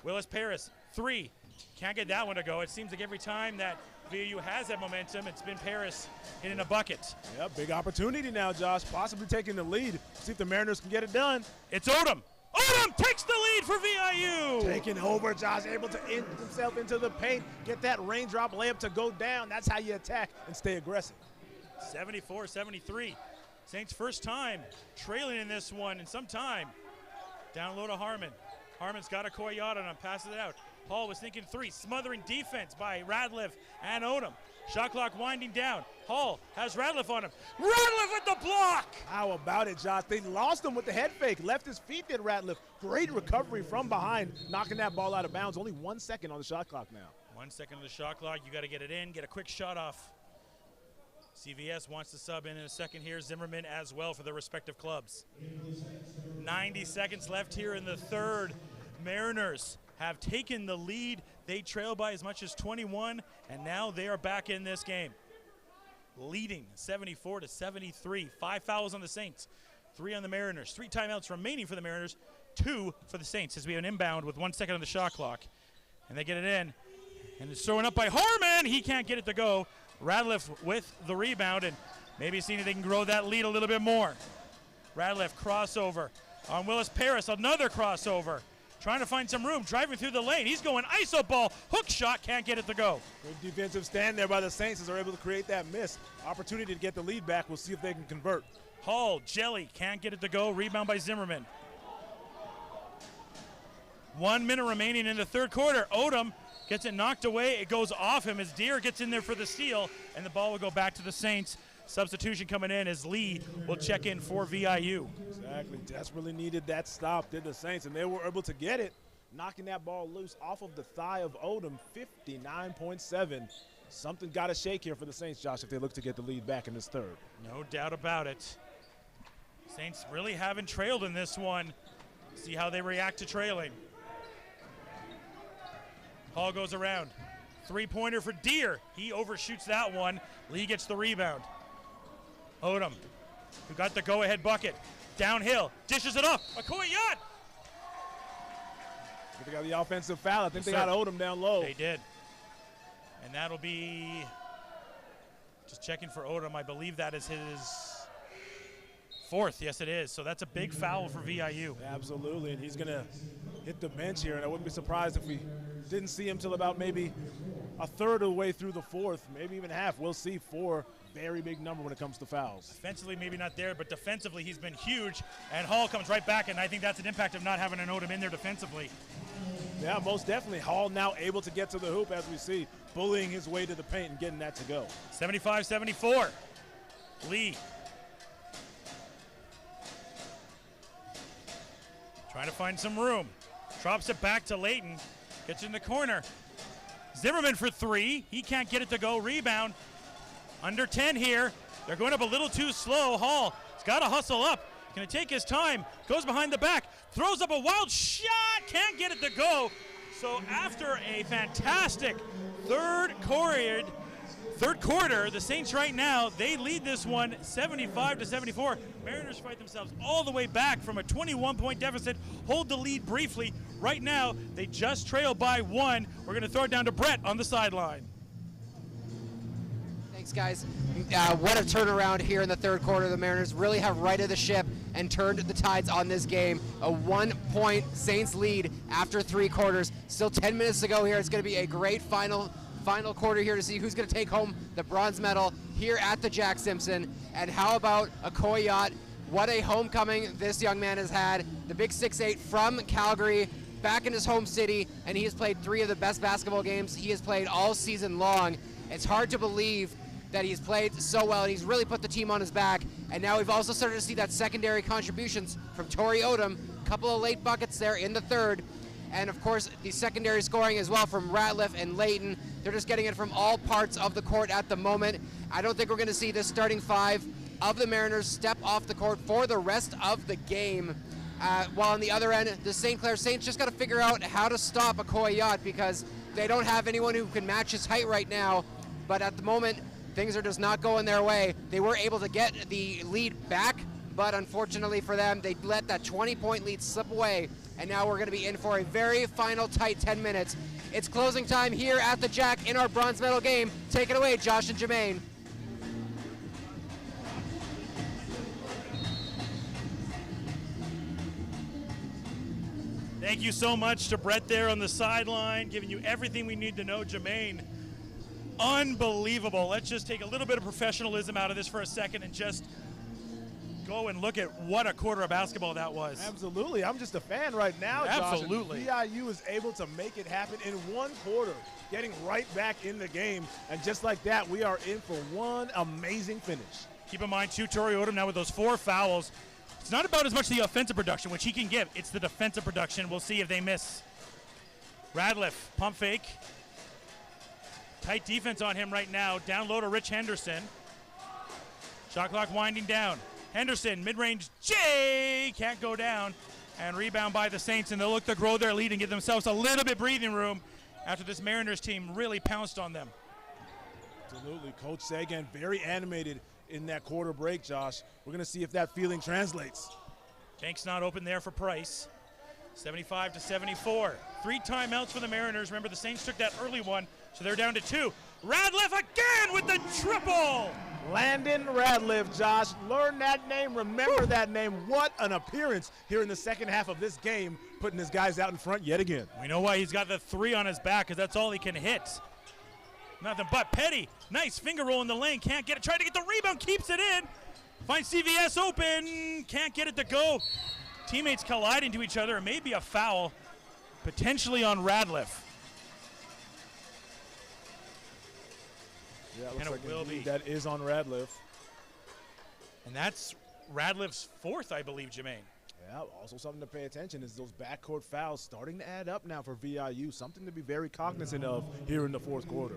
Willis Paris, 3. Can't get that one to go. It seems like every time that VIU has that momentum, it's been Paris hitting a bucket. Yeah, big opportunity now, Josh, possibly taking the lead. See if the Mariners can get it done. It's Odom. Odom takes the lead for VIU. Taking over, Josh, able to in himself into the paint, get that raindrop layup to go down. That's how you attack and stay aggressive. 74-73. Saints' first time trailing in this one in some time. Down low to Harmon. Harmon's got a Koyat on him, passes it out. Hall was thinking 3, smothering defense by Radliff and Odom. Shot clock winding down. Hall has Radliff on him. Radliff with the block! How about it, Josh? They lost him with the head fake. Left his feet, did Radliff. Great recovery from behind, knocking that ball out of bounds. Only 1 second on the shot clock now. 1 second on the shot clock. You got to get it in, get a quick shot off. CVS wants to sub in a second here. Zimmerman as well for their respective clubs. 90 seconds left here in the third. Mariners have taken the lead. They trail by as much as 21, and now they are back in this game. Leading 74-73. 5 fouls on the Saints, 3 on the Mariners. 3 timeouts remaining for the Mariners, 2 for the Saints as we have an inbound with 1 second on the shot clock. And they get it in, and it's thrown up by Harmon. He can't get it to go. Radliff with the rebound, and maybe seeing if they can grow that lead a little bit more. Radliff crossover on Willis Paris, another crossover. Trying to find some room, driving through the lane. He's going iso ball, hook shot, can't get it to go. Good defensive stand there by the Saints as they're able to create that miss. Opportunity to get the lead back. We'll see if they can convert. Hall, Jelly, can't get it to go. Rebound by Zimmerman. 1 minute remaining in the third quarter. Odom gets it knocked away. It goes off him as Deere gets in there for the steal, and the ball will go back to the Saints. Substitution coming in as Lee will check in for VIU. Exactly. Desperately needed that stop, did the Saints, and they were able to get it, knocking that ball loose off of the thigh of Odom, 59.7. Something got to shake here for the Saints, Josh, if they look to get the lead back in this third. No doubt about it. Saints really haven't trailed in this one. See how they react to trailing. Hall goes around. 3-pointer for Deere. He overshoots that one. Lee gets the rebound. Odom, who got the go-ahead bucket. Downhill, dishes it off. Koyat! They got the offensive foul. I think they got Odom down low. They did. And that'll be, just checking for Odom, I believe that is his 4th. Yes, it is. So that's a big foul for VIU. Absolutely, and he's going to hit the bench here, and I wouldn't be surprised if we didn't see him till about maybe a third of the way through the 4th, maybe even half. We'll see 4. Very big number when it comes to fouls. Offensively, maybe not there, but defensively, he's been huge. And Hall comes right back, and I think that's an impact of not having an Odom in there defensively. Yeah, most definitely. Hall now able to get to the hoop, as we see, bullying his way to the paint and getting that to go. 75-74. Lee. Trying to find some room. Drops it back to Layton. Gets in the corner. Zimmerman for 3. He can't get it to go. Rebound. Under 10 here. They're going up a little too slow. Hall has got to hustle up. Going to take his time. Goes behind the back. Throws up a wild shot. Can't get it to go. So after a fantastic third quarter, the Saints right now, they lead this one 75-74. Mariners fight themselves all the way back from a 21-point deficit, hold the lead briefly. Right now, they just trail by 1. We're going to throw it down to Brett on the sideline. Thanks, guys. What a turnaround here in the third quarter. The Mariners really have righted the ship and turned the tides on this game. A 1-point Saints lead after 3 quarters. Still 10 minutes to go here. It's going to be a great final quarter here to see who's going to take home the bronze medal here at the Jack Simpson. And how about a Koyat? What a homecoming this young man has had. The big 6'8" from Calgary, back in his home city, and he has played 3 of the best basketball games he has played all season long. It's hard to believe that he's played so well, and he's really put the team on his back. And now we've also started to see that secondary contributions from Tori Odom. A couple of late buckets there in the third. And of course, the secondary scoring as well from Ratliff and Layton. They're just getting it from all parts of the court at the moment. I don't think we're going to see this starting five of the Mariners step off the court for the rest of the game. While on the other end, the St. Clair Saints just got to figure out how to stop Okoye because they don't have anyone who can match his height right now. But at the moment, things are just not going their way. They were able to get the lead back, but unfortunately for them, they let that 20-point lead slip away. And now we're going to be in for a very final tight 10 minutes. It's closing time here at the Jack in our bronze medal game. Take it away, Josh and Jermaine. Thank you so much to Brett there on the sideline, giving you everything we need to know, Jermaine. Unbelievable. Let's just take a little bit of professionalism out of this for a second and just go and look at what a quarter of basketball that was. Absolutely. I'm just a fan right now, Josh. Absolutely. VIU is able to make it happen in one quarter, getting right back in the game. And just like that, we are in for one amazing finish. Keep in mind, too, Tori Odom now with those 4 fouls. It's not about as much the offensive production, which he can give. It's the defensive production. We'll see if they miss. Ratliff, pump fake. Tight defense on him right now. Down low to Rich Henderson. Shot clock winding down. Henderson, mid-range J, can't go down. And rebound by the Saints, and they'll look to grow their lead and give themselves a little bit breathing room after this Mariners team really pounced on them. Absolutely. Coach Sagan very animated in that quarter break, Josh. We're going to see if that feeling translates. Tank's not open there for Price. 75-74. 3 timeouts for the Mariners. Remember, the Saints took that early one, so they're down to 2. Ratliff again with the triple. Landon Ratliff, Josh. Learn that name. Remember that name. What an appearance here in the second half of this game, putting his guys out in front yet again. We know why he's got the 3 on his back, because that's all he can hit. Nothing but Petty. Nice finger roll in the lane. Can't get it. Tried to get the rebound. Keeps it in. Finds CVS open. Can't get it to go. Teammates colliding to each other. It may be a foul, potentially on Ratliff. Yeah, it looks And like it will be. that is on Ratliff. And that's Ratliff's 4th, I believe, Jermaine. Yeah, also something to pay attention is those backcourt fouls starting to add up now for VIU. Something to be very cognizant of here in the fourth quarter.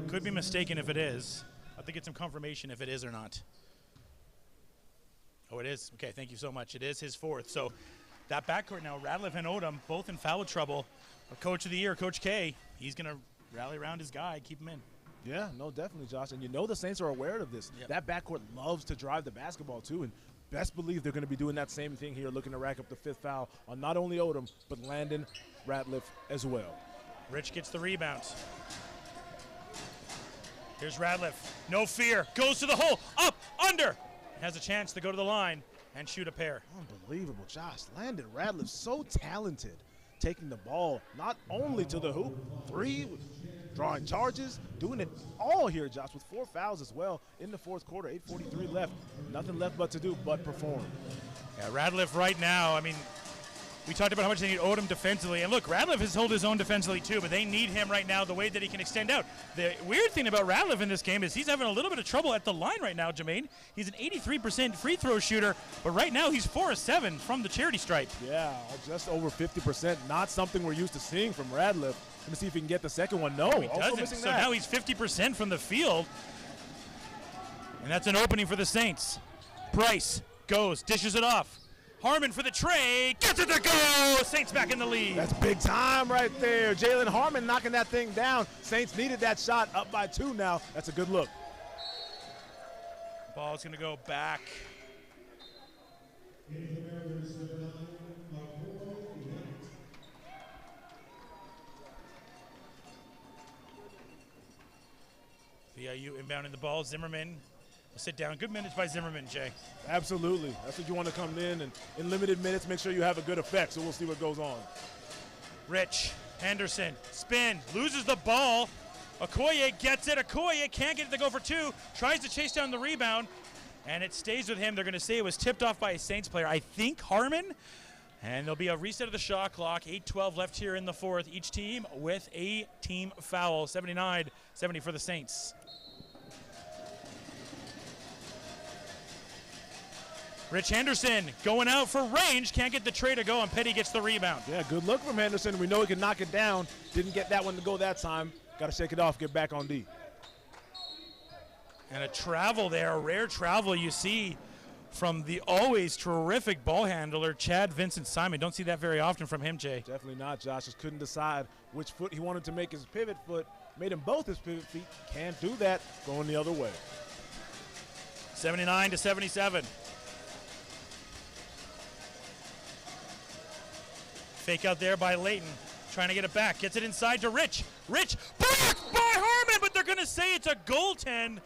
Could be mistaken if it is. I'll have to get some confirmation if it is or not. Oh, it is? Okay, thank you so much. It is his 4th. So that backcourt now, Ratliff and Odom, both in foul trouble. Our Coach of the Year, Coach K, he's going to rally around his guy, keep him in. Yeah, no, definitely, Josh. And you know the Saints are aware of this. Yep. That backcourt loves to drive the basketball, too. And best believe they're going to be doing that same thing here, looking to rack up the 5th foul on not only Odom, but Landon Ratliff as well. Rich gets the rebound. Here's Ratliff. No fear. Goes to the hole. Up. Under. Has a chance to go to the line and shoot a pair. Unbelievable, Josh. Landon Ratliff, so talented, taking the ball not only to the hoop, 3, drawing charges, doing it all here, Josh, with 4 fouls as well in the fourth quarter. 8:43 left. Nothing left but to do but perform. Yeah, Ratliff right now, I mean, we talked about how much they need Odom defensively. And look, Ratliff has held his own defensively too, but they need him right now the way that he can extend out. The weird thing about Ratliff in this game is he's having a little bit of trouble at the line right now, Jermaine. He's an 83% free throw shooter, but right now he's 4 of 7 from the charity stripe. Yeah, just over 50%. Not something we're used to seeing from Ratliff. Let me see if he can get the second one. No, He also doesn't. missing So that. now he's 50% from the field. And that's an opening for the Saints. Price goes, dishes it off. Harmon for the tray, gets it to go! Saints back in the lead. That's big time right there. Jalen Harmon knocking that thing down. Saints needed that shot, up by 2 now. That's a good look. Ball's going to go back. VIU inbounding the ball. Zimmerman will sit down. Good minutes by Zimmerman, Jay. Absolutely. That's what you want to come in, and in limited minutes, make sure you have a good effect, so we'll see what goes on. Rich, Henderson, spin, loses the ball. Okoye gets it. Okoye can't get it to go for 2. Tries to chase down the rebound, and it stays with him. They're going to say it was tipped off by a Saints player. I think Harmon. And there'll be a reset of the shot clock. 8:12 left here in the fourth. Each team with a team foul. 79-70 for the Saints. Rich Henderson going out for range. Can't get the tray to go, and Petty gets the rebound. Yeah, good look from Henderson. We know he can knock it down. Didn't get that one to go that time. Got to shake it off, get back on D. And a travel there, a rare travel you see from the always terrific ball handler, Chad Vincent Simon. Don't see that very often from him, Jay. Definitely not. Josh just couldn't decide which foot he wanted to make his pivot foot. Made him both his pivot feet. Can't do that. Going the other way. 79-77. Fake out there by Layton. Trying to get it back. Gets it inside to Rich. Rich blocked by Harmon, but they're going to say it's a goaltend.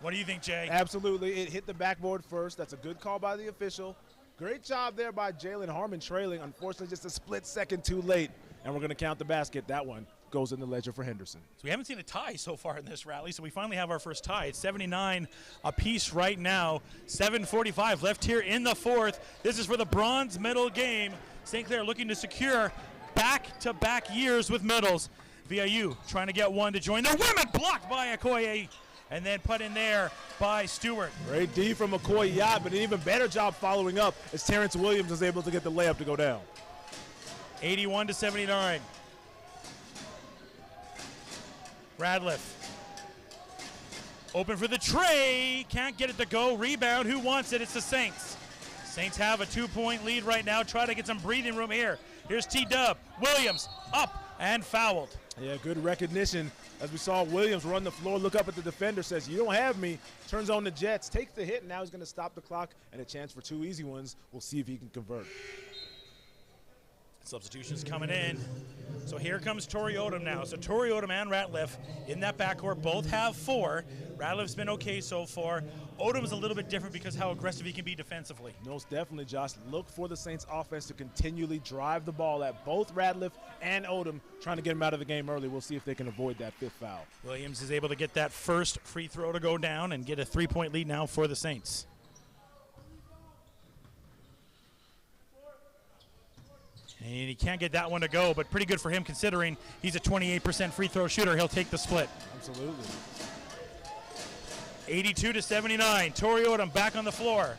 What do you think, Jay? Absolutely. It hit the backboard first. That's a good call by the official. Great job there by Jalen Harmon trailing. Unfortunately, just a split second too late. And we're going to count the basket. That one goes in the ledger for Henderson. So we haven't seen a tie so far in this rally, so we finally have our first tie. It's 79 apiece right now. 7:45 left here in the fourth. This is for the bronze medal game. St. Clair looking to secure back-to-back years with medals. VIU trying to get one to join the women. Blocked by Okoye. And then put in there by Stewart. Great D from McCoy Yacht, but an even better job following up as Terrence Williams is able to get the layup to go down. 81-79. Radliff. Open for the tray. Can't get it to go. Rebound. Who wants it? It's the Saints. Saints have a 2-point lead right now. Try to get some breathing room here. Here's T-Dub. Williams up and fouled. Yeah, good recognition. As we saw Williams run the floor, look up at the defender, says, you don't have me, turns on the Jets, takes the hit, and now he's going to stop the clock, and a chance for 2 easy ones. We'll see if he can convert. Substitutions coming in. So here comes Torrey Odom now. So Torrey Odom and Ratliff in that backcourt both have 4. Ratliff's been okay so far. Odom's a little bit different because how aggressive he can be defensively. Most definitely, Josh. Look for the Saints offense to continually drive the ball at both Ratliff and Odom, trying to get him out of the game early. We'll see if they can avoid that 5th foul. Williams is able to get that first free throw to go down and get a 3-point lead now for the Saints. And he can't get that one to go, but pretty good for him considering he's a 28% free throw shooter. He'll take the split. Absolutely. 82-79. Torrey Odom back on the floor.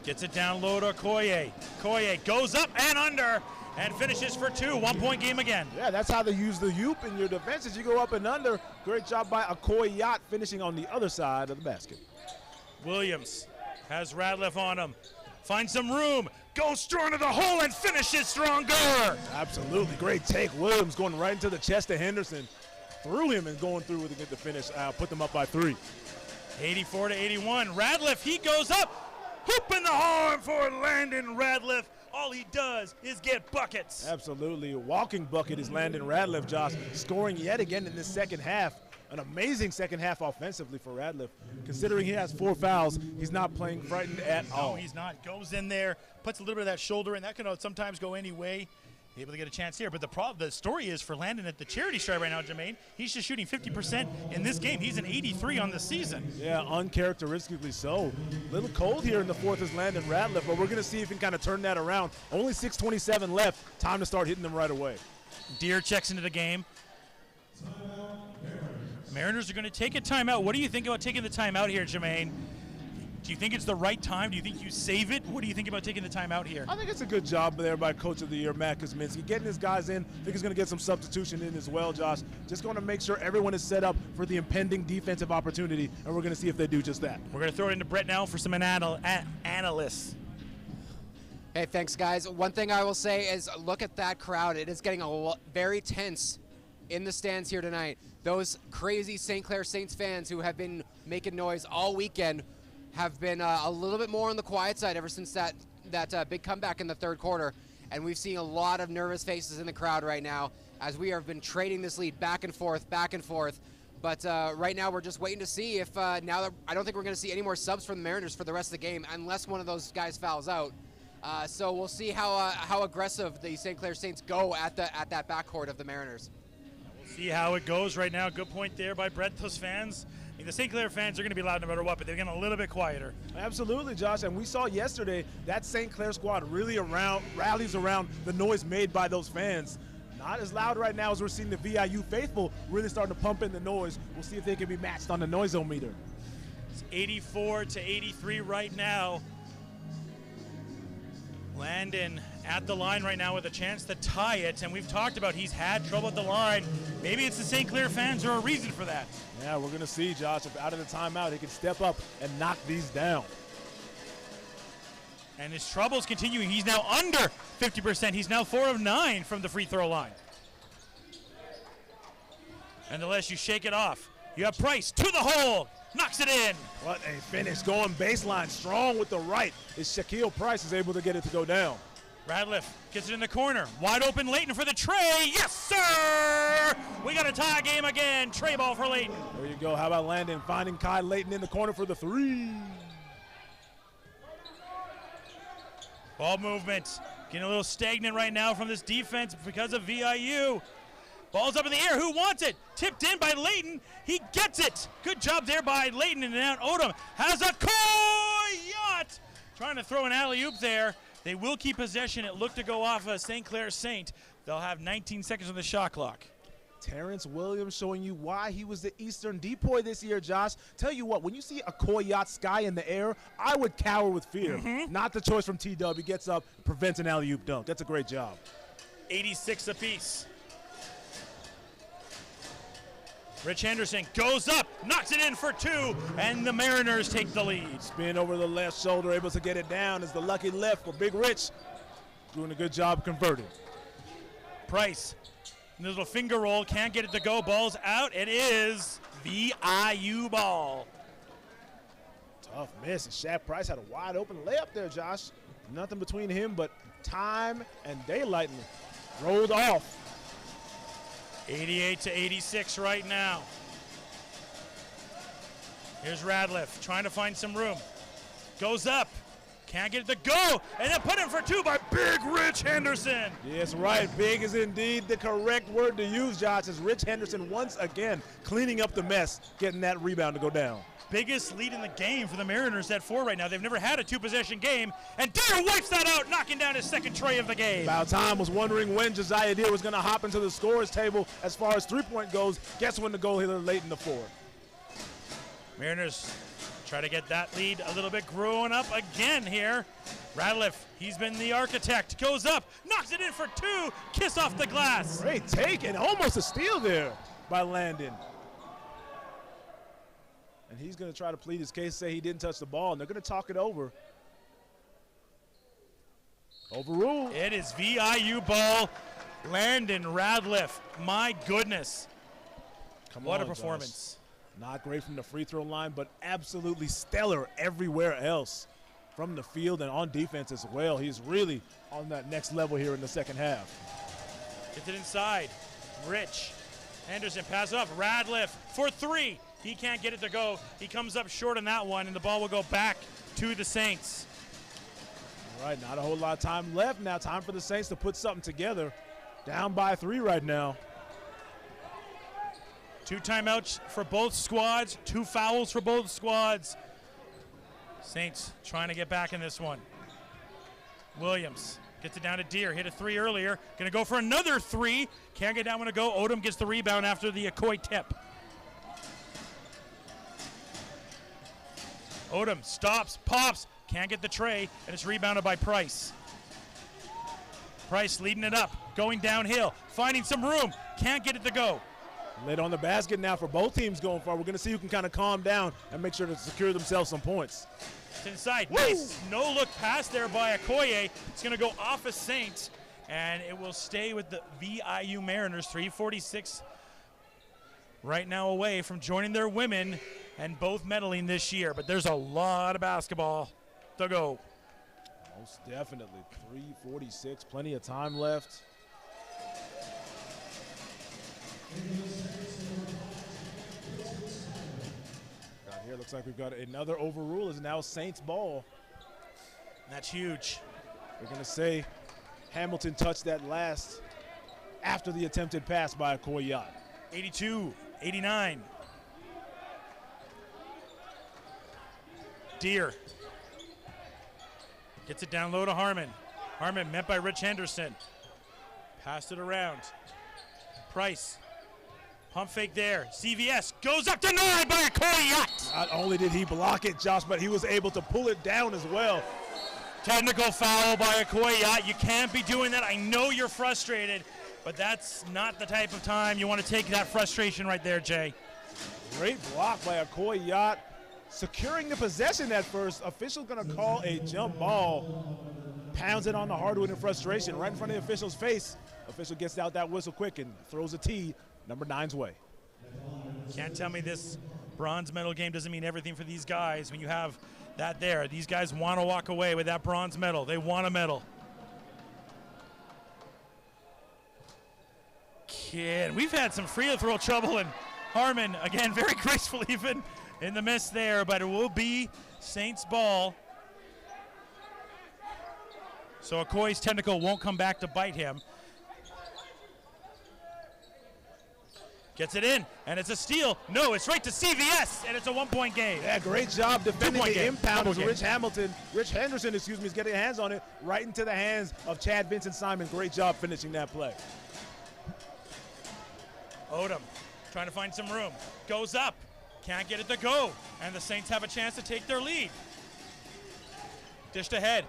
Gets it down low to Okoye. Okoye goes up and under and finishes for 2. 1-point game again. Yeah, that's how they use the Yoop in your defenses. You go up and under. Great job by Okoye Yacht finishing on the other side of the basket. Williams has Radliff on him. Finds some room. Goes strong to the hole and finishes stronger. Absolutely. Great take. Williams going right into the chest of Henderson. Threw him and going through to get the finish. Put them up by 3. 84-81. Radliff, he goes up. Hooping the horn for Landon Radliff. All he does is get buckets. Absolutely. A walking bucket is Landon Radliff, Josh. Scoring yet again in this second half. An amazing second half offensively for Radliff. Considering he has 4 fouls, he's not playing frightened at all. No, he's not. Goes in there, puts a little bit of that shoulder in. That can sometimes go any way. Able to get a chance here. But the story is for Landon at the charity stripe right now, Jermaine, he's just shooting 50% in this game. He's an 83 on the season. Yeah, uncharacteristically so. A little cold here in the fourth is Landon Radliff, but we're going to see if he can kind of turn that around. Only 6:27 left. Time to start hitting them right away. Deere checks into the game. Mariners are going to take a timeout. What do you think about taking the timeout here, Jermaine? Do you think it's the right time? Do you think you save it? What do you think about taking the timeout here? I think it's a good job there by Coach of the Year, Matt Kosminski. Getting his guys in. I think he's going to get some substitution in as well, Josh. Just going to make sure everyone is set up for the impending defensive opportunity, and we're going to see if they do just that. We're going to throw it into Brett now for some analysts. Hey, thanks, guys. One thing I will say is look at that crowd. It is getting very tense in the stands here tonight. Those crazy St. Clair Saints fans who have been making noise all weekend have been a little bit more on the quiet side ever since that big comeback in the third quarter. And we've seen a lot of nervous faces in the crowd right now as we have been trading this lead back and forth. But right now we're just waiting to see if now that I don't think we're going to see any more subs from the Mariners for the rest of the game unless one of those guys fouls out. So we'll see how aggressive the St. Clair Saints go at that backcourt of the Mariners. See how it goes right now. Good point there by Brett. Those fans mean, the St. Clair fans are going to be loud no matter what, but they're getting a little bit quieter. Absolutely, Josh, and we saw yesterday that St. Clair squad really rallies around the noise made by those fans. Not as loud right now as we're seeing the VIU faithful really starting to pump in the noise. We'll see if they can be matched on the noise-o-meter. It's 84 to 83 right now. Landon at the line right now with a chance to tie it, and we've talked about he's had trouble at the line. Maybe it's the St. Clair fans are a reason for that. Yeah, we're going to see, Josh, if out of the timeout he can step up and knock these down. And his trouble's continuing. He's now under 50%. He's now 4 of 9 from the free throw line. And unless you shake it off, you have Price to the hole, knocks it in. What a finish, going baseline, strong with the right. Is Shaquille Price is able to get it to go down. Radliff gets it in the corner. Wide open Layton for the tray. Yes, sir! We got a tie game again. Tray ball for Layton. There you go. How about Landon finding Kai Layton in the corner for the three? Ball movement. Getting a little stagnant right now from this defense because of VIU. Ball's up in the air. Who wants it? Tipped in by Layton. He gets it. Good job there by Layton. And now Odom has a Coyote. Trying to throw an alley-oop there. They will keep possession. It looked to go off of St. Clair Saint. They'll have 19 seconds on the shot clock. Terrence Williams showing you why he was the Eastern decoy this year, Josh. Tell you what, when you see a Coyote sky in the air, I would cower with fear. Not the choice from T-Dub. He gets up, prevents an alley-oop dunk. That's a great job. 86 apiece. Rich Henderson goes up, knocks it in for 2, and the Mariners take the lead. Spin over the left shoulder, able to get it down as the lucky left for Big Rich. Doing a good job converting. Price, little finger roll, can't get it to go. Ball's out. It is VIU ball. Tough miss. And Shaq Price had a wide open layup there, Josh. Nothing between him but time and daylight, and rolled off. 88 to 86 right now. Here's Radliff trying to find some room. Goes up. Can't get it to go. And then put in for 2 by Big Rich Henderson. Yes, right. Big is indeed the correct word to use, Josh, as Rich Henderson once again cleaning up the mess, getting that rebound to go down. Biggest lead in the game for the Mariners at 4 right now. They've never had a 2-possession game. And Deere wipes that out, knocking down his second tray of the game. About time. Was wondering when Josiah Deere was going to hop into the scorer's table as far as three-point goes. Guess when the goal hitter late in the 4th. Mariners try to get that lead a little bit growing up again here. Radliff, he's been the architect. Goes up, knocks it in for 2. Kiss off the glass. Great take, and almost a steal there by Landon. And he's going to try to plead his case, say he didn't touch the ball, and they're going to talk it over. Overruled. It is VIU ball. Landon Radliff. My goodness. What a performance. Josh. Not great from the free throw line, but absolutely stellar everywhere else from the field and on defense as well. He's really on that next level here in the second half. Gets it inside. Rich. Henderson pass off. Radliff for 3. He can't get it to go. He comes up short on that one, and the ball will go back to the Saints. All right, not a whole lot of time left now. Time for the Saints to put something together. Down by 3 right now. 2 timeouts for both squads. 2 fouls for both squads. Saints trying to get back in this one. Williams gets it down to Deere. Hit a 3 earlier. Going to go for another 3. Can't get that one to go. Odom gets the rebound after the Akoi tip. Odom stops, pops, can't get the tray, and it's rebounded by Price. Price leading it up, going downhill, finding some room, can't get it to go. Lid on the basket now for both teams going forward. We're going to see who can kind of calm down and make sure to secure themselves some points. It's inside. Nice no-look pass there by Okoye. It's going to go off of Saints, and it will stay with the VIU Mariners. 3:46 right now away from joining their women and both medaling this year. But there's a lot of basketball to go. Most definitely. 3:46, plenty of time left. Got here, looks like we've got another overrule. Is now Saints ball. That's huge. We're going to say Hamilton touched that last after the attempted pass by Coyote. 82, 89. Deer. Gets it down low to Harmon. Harmon met by Rich Henderson. Passed it around. Price. Pump fake there. CVS goes up denied by Koyat. Not only did he block it, Josh, but he was able to pull it down as well. Technical foul by Koyat. You can't be doing that. I know you're frustrated, but that's not the type of time you want to take that frustration right there, Jay. Great block by Koyat. Securing the possession at first. Official going to call a jump ball. Pounds it on the hardwood in frustration right in front of the official's face. Official gets out that whistle quick and throws a tee number 9's way. Can't tell me this bronze medal game doesn't mean everything for these guys when you have that there. These guys want to walk away with that bronze medal. They want a medal. Kid, we've had some free throw trouble, and Harmon, again, very graceful even in the miss there, but it will be Saints ball. So Okoye's technical won't come back to bite him. Gets it in, and it's a steal. No, it's right to CVS, and it's a 1-point game. Yeah, great job defending the impound as Rich Henderson, is getting hands on it right into the hands of Chad Vincent Simon. Great job finishing that play. Odom trying to find some room. Goes up. Can't get it to go. And the Saints have a chance to take their lead. Dished ahead.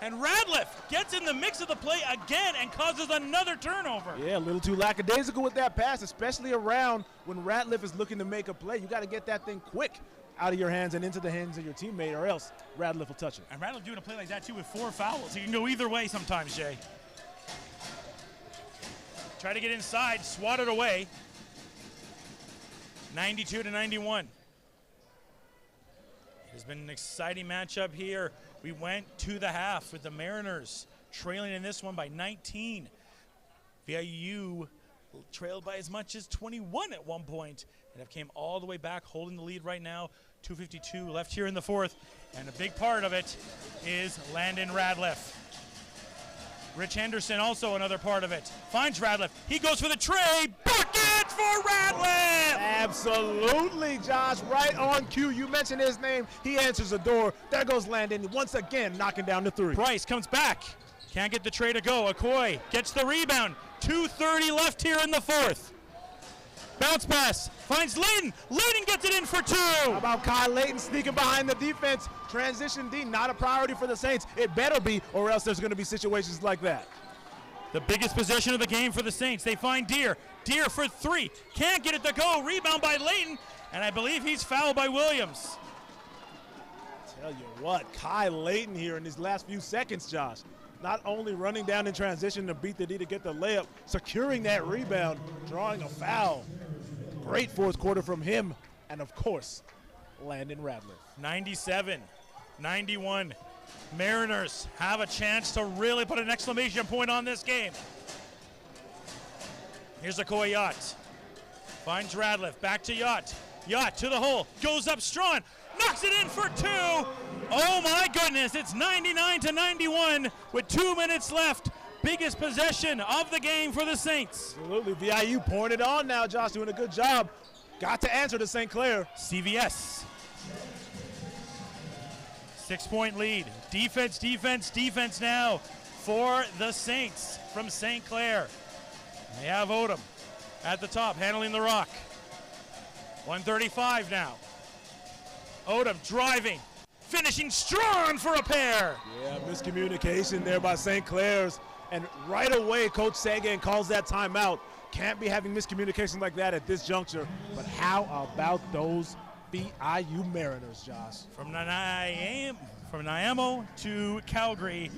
And Radliff gets in the mix of the play again and causes another turnover. Yeah, a little too lackadaisical with that pass, especially around when Radliff is looking to make a play. You got to get that thing quick out of your hands and into the hands of your teammate, or else Radliff will touch it. And Radliff doing a play like that, too, with 4 fouls. He can go either way sometimes, Jay. Try to get inside, swat it away. 92-91. It has been an exciting matchup here. We went to the half with the Mariners trailing in this one by 19. VIU trailed by as much as 21 at one point and have came all the way back, holding the lead right now. 2:52 left here in the fourth, and a big part of it is Landon Radliff. Rich Henderson also another part of it. Finds Radliff. He goes for the tray. Bucket for Radliff! Absolutely, Josh. Right on cue. You mentioned his name. He answers the door. There goes Landon once again, knocking down the 3. Price comes back. Can't get the tray to go. Okoye gets the rebound. 2:30 left here in the fourth. Bounce pass. Finds Layton. Layton gets it in for 2. How about Kai Layton sneaking behind the defense? Transition D, not a priority for the Saints. It better be, or else there's going to be situations like that. The biggest possession of the game for the Saints. They find Deer. Deer for 3. Can't get it to go. Rebound by Layton. And I believe he's fouled by Williams. Tell you what, Kai Layton here in these last few seconds, Josh. Not only running down in transition to beat the D to get the layup, securing that rebound, drawing a foul. Great fourth quarter from him. And, of course, Landon Radliff. 97-91. Mariners have a chance to really put an exclamation point on this game. Here's Okoye Yacht. Finds Radliff. Back to Yacht. Yacht to the hole. Goes up strong. Knocks it in for 2. Oh, my goodness. It's 99-91 with 2 minutes left. Biggest possession of the game for the Saints. Absolutely. VIU pouring it on now, Josh, doing a good job. Got to answer to St. Clair. CVS. 6-point lead. Defense, defense, defense now for the Saints from St. Clair. They have Odom at the top, handling the rock. 135 now. Odom driving, finishing strong for a pair. Yeah, miscommunication there by St. Clair's. And right away, Coach Sagan calls that timeout. Can't be having miscommunication like that at this juncture. But how about those VIU Mariners, Josh? From Nanaimo to Calgary,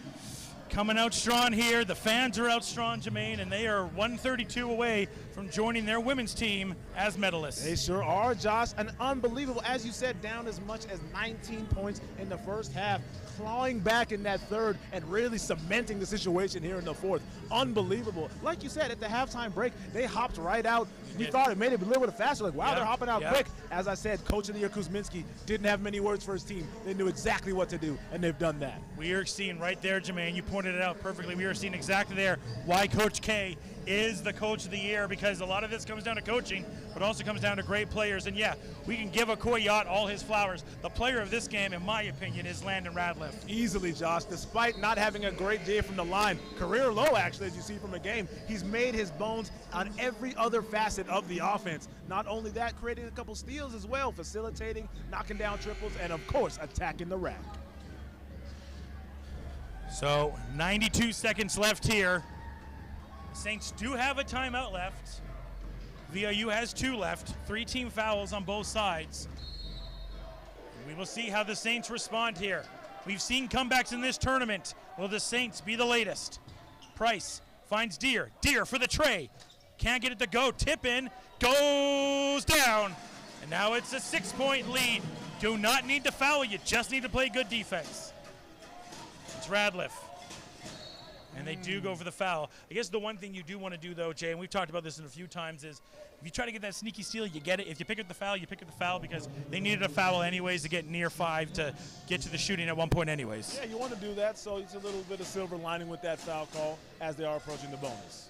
coming out strong here. The fans are out strong, Jermaine, and they are 132 away from joining their women's team as medalists. They sure are, Josh. And unbelievable, as you said, down as much as 19 points in the first half, clawing back in that third and really cementing the situation here in the fourth. Unbelievable. Like you said, at the halftime break, they hopped right out. You thought it made it a little bit faster. Like, wow, they're hopping out quick. As I said, Coach of the Year Kuzminski didn't have many words for his team. They knew exactly what to do, and they've done that. We are seeing right there, Jermaine, you pointed it out perfectly. We are seeing exactly there why Coach K is the coach of the year, because a lot of this comes down to coaching, but also comes down to great players. And yeah, we can give Okoye all his flowers. The player of this game, in my opinion, is Landon Radliff. Easily, Josh. Despite not having a great day from the line, career low actually, as you see from the game, he's made his bones on every other facet of the offense. Not only that, creating a couple steals as well, facilitating, knocking down triples, and of course, attacking the rack. So 92 seconds left here. The Saints do have a timeout left. VIU has 2 left. 3 team fouls on both sides. We will see how the Saints respond here. We've seen comebacks in this tournament. Will the Saints be the latest? Price finds Deere. Deere for the tray. Can't get it to go. Tip in. Goes down. And now it's a 6-point lead. Do not need to foul. You just need to play good defense. It's Radliff. And they do go for the foul. I guess the one thing you do want to do, though, Jay, and we've talked about this a few times, is if you try to get that sneaky steal, you get it. If you pick up the foul, you pick up the foul, because they needed a foul anyways to get near 5 to get to the shooting at one point anyways. Yeah, you want to do that, so it's a little bit of silver lining with that foul call as they are approaching the bonus.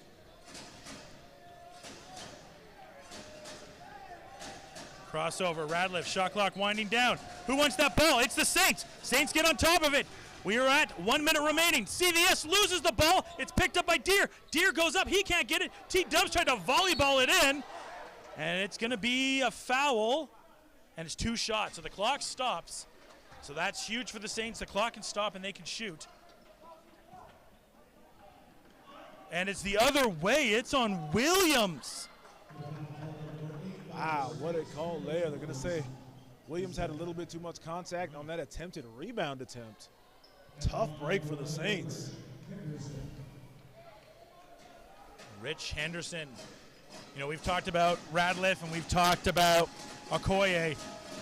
Crossover, Radliff, shot clock winding down. Who wants that ball? It's the Saints. Saints get on top of it. We are at 1 minute remaining. CVS loses the ball. It's picked up by Deere. Deere goes up. He can't get it. T-Dubs tried to volleyball it in. And it's going to be a foul. And it's 2 shots. So the clock stops. So that's huge for the Saints. The clock can stop and they can shoot. And it's the other way. It's on Williams. Wow, what a call there. They're going to say Williams had a little bit too much contact on that attempted rebound attempt. Tough break for the Saints. Rich Henderson. You know, we've talked about Radliff and we've talked about Okoye.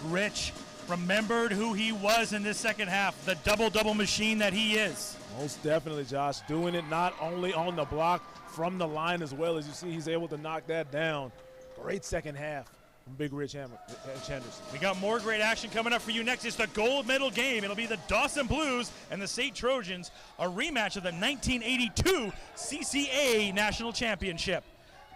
Rich remembered who he was in this second half, the double-double machine that he is. Most definitely, Josh. Doing it not only on the block, from the line as well. As you see, he's able to knock that down. Great second half from Big Rich Henderson. We got more great action coming up for you next. It's the gold medal game. It'll be the Dawson Blues and the St. Trojans, a rematch of the 1982 CCAA National Championship.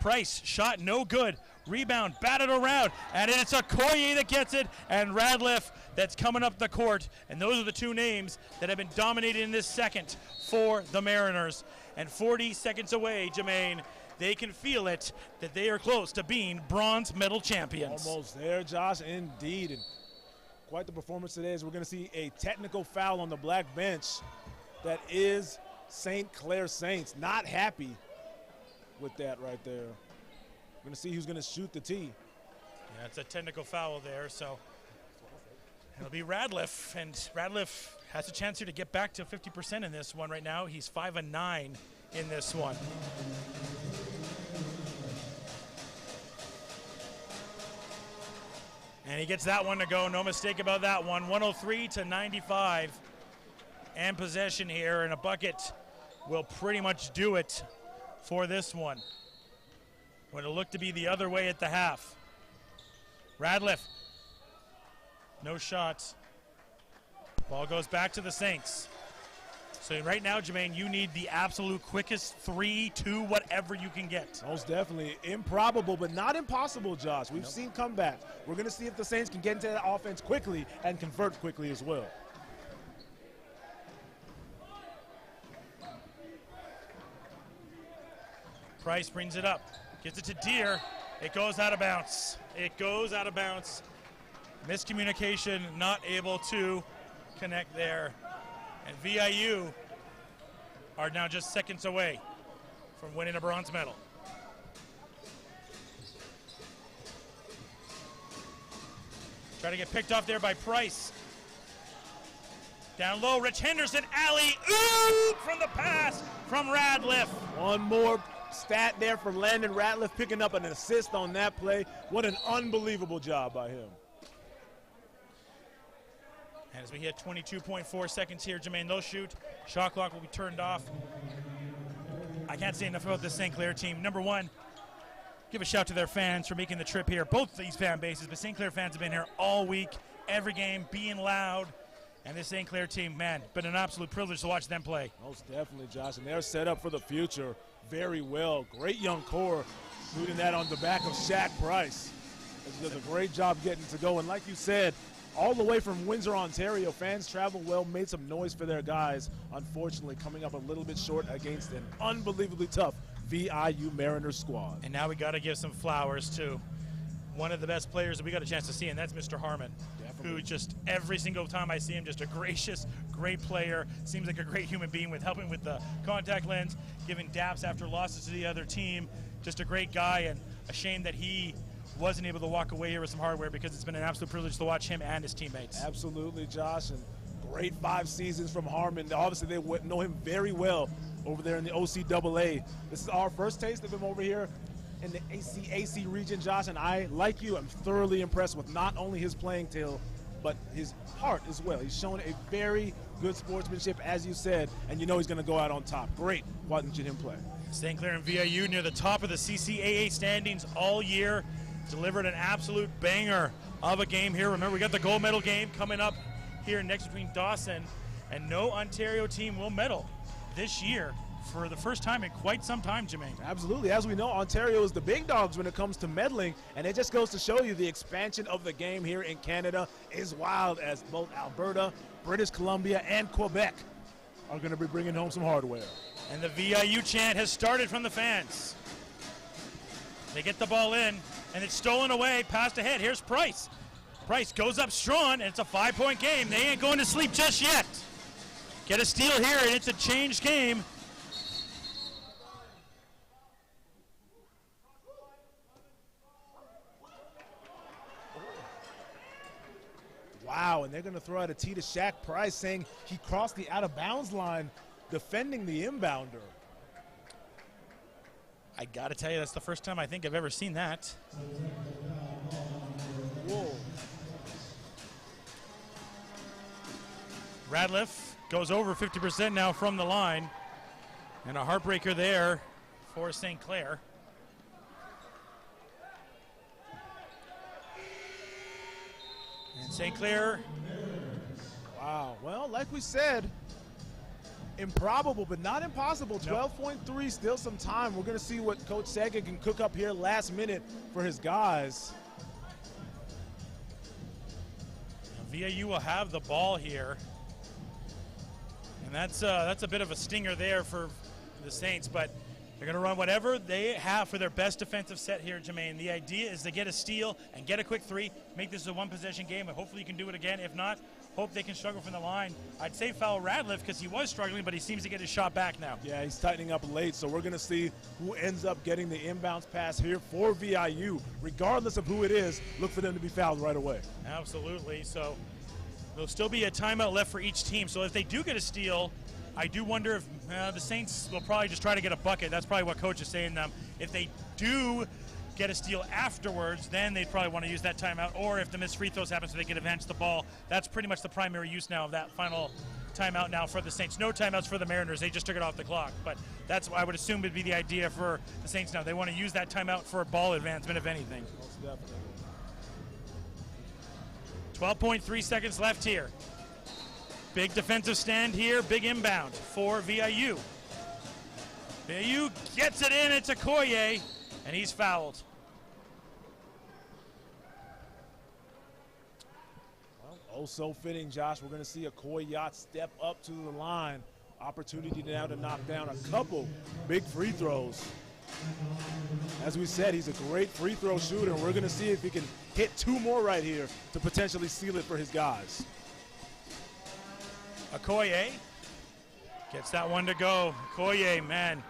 Price shot no good. Rebound batted around, and it's Okoye that gets it, and Radliff that's coming up the court. And those are the 2 names that have been dominated in this second for the Mariners. And 40 seconds away, Jermaine, they can feel it, that they are close to being bronze medal champions. Almost there, Josh, indeed. And quite the performance today, as we're going to see a technical foul on the black bench. That is St. Clair Saints. Not happy with that right there. We're going to see who's going to shoot the tee. Yeah, it's a technical foul there, so it'll be Radliff. And Radliff has a chance here to get back to 50% in this one right now. He's 5-9 in this one. And he gets that one to go. No mistake about that one. 103-95. And possession here, and a bucket will pretty much do it for this one. Would it look to be the other way at the half. Radliff. No shots. Ball goes back to the Saints. So right now, Jermaine, you need the absolute quickest 3, 2, whatever you can get. Most definitely. Improbable, but not impossible, Josh. We've seen comebacks. We're going to see if the Saints can get into that offense quickly and convert quickly as well. Price brings it up. Gets it to Deere. It goes out of bounds. It goes out of bounds. Miscommunication, not able to connect there. And VIU are now just seconds away from winning a bronze medal. Try to get picked off there by Price. Down low, Rich Henderson, alley-oop from the pass from Radliff. One more stat there from Landon Radliff, picking up an assist on that play. What an unbelievable job by him. And as we hit 22.4 seconds here, Jermaine, they'll shoot. Shot clock will be turned off. I can't say enough about this St. Clair team. Number one, give a shout to their fans for making the trip here. Both these fan bases, but St. Clair fans have been here all week, every game, being loud. And this St. Clair team, man, been an absolute privilege to watch them play. Most definitely, Josh. And they're set up for the future. very well. Great young core, shooting that on the back of Shaq Price. He does a great job getting to go. And like you said, all the way from Windsor, Ontario, fans travel well, made some noise for their guys. Unfortunately, coming up a little bit short against an unbelievably tough VIU Mariners squad. And now we got to give some flowers to one of the best players that we got a chance to see, and that's Mr. Harmon. Who just every single time I see him, just a gracious, great player. Seems like a great human being with helping with the contact lens, giving daps after losses to the other team. Just a great guy, and a shame that he wasn't able to walk away here with some hardware, because it's been an absolute privilege to watch him and his teammates. Absolutely, Josh, and great 5 seasons from Harmon. Obviously, they know him very well over there in the OCAA. This is our first taste of him over here in the ACSC region, Josh, and I, like you, am thoroughly impressed with not only his playing skill, but his heart as well. He's shown a very good sportsmanship, as you said, and you know he's going to go out on top. Great watching him play. St. Clair and VIU near the top of the CCAA standings all year. Delivered an absolute banger of a game here. Remember, we got the gold medal game coming up here next between Dawson, and no Ontario team will medal this year for the first time in quite some time, Jermaine. Absolutely. As we know, Ontario is the big dogs when it comes to medaling, and it just goes to show you the expansion of the game here in Canada is wild, as both Alberta, British Columbia, and Quebec are going to be bringing home some hardware. And the VIU chant has started from the fans. They get the ball in, and it's stolen away, passed ahead. Here's Price. Price goes up strong, and it's a 5-point game. They ain't going to sleep just yet. Get a steal here, and it's a changed game. Wow, and they're going to throw out a tee to Shaq Price, saying he crossed the out-of-bounds line, defending the inbounder. I got to tell you, that's the first time I think I've ever seen that. Whoa. Radliff goes over 50% now from the line. And a heartbreaker there for St. Clair. And St. Clair. Wow, well, like we said, improbable, but not impossible. 12.3, still some time. We're going to see what Coach Sega can cook up here last minute for his guys. VIU will have the ball here. And that's a bit of a stinger there for the Saints, but they're going to run whatever they have for their best defensive set here, Jermaine. The idea is to get a steal and get a quick 3, make this a one-possession game, and hopefully you can do it again. If not, hope they can struggle from the line. I'd say foul Radliff because he was struggling, but he seems to get his shot back now. Yeah, he's tightening up late, so we're going to see who ends up getting the inbounds pass here for VIU. Regardless of who it is, look for them to be fouled right away. Absolutely. So there'll still be a timeout left for each team. So if they do get a steal, I do wonder if the Saints will probably just try to get a bucket. That's probably what Coach is saying to them. If they do get a steal afterwards, then they'd probably want to use that timeout. Or if the missed free throws happen so they can advance the ball, that's pretty much the primary use now of that final timeout now for the Saints. No timeouts for the Mariners. They just took it off the clock. But that's what I would assume would be the idea for the Saints now. They want to use that timeout for ball advancement, if anything. Most definitely. 12.3 seconds left here. Big defensive stand here, big inbound for VIU. VIU gets it in, it's Okoye, and he's fouled. Well, oh so fitting, Josh. We're going to see Okoye step up to the line. Opportunity now to knock down a couple big free throws. As we said, he's a great free throw shooter, and we're going to see if he can hit 2 more right here to potentially seal it for his guys. Okoye gets that one to go. Okoye, man,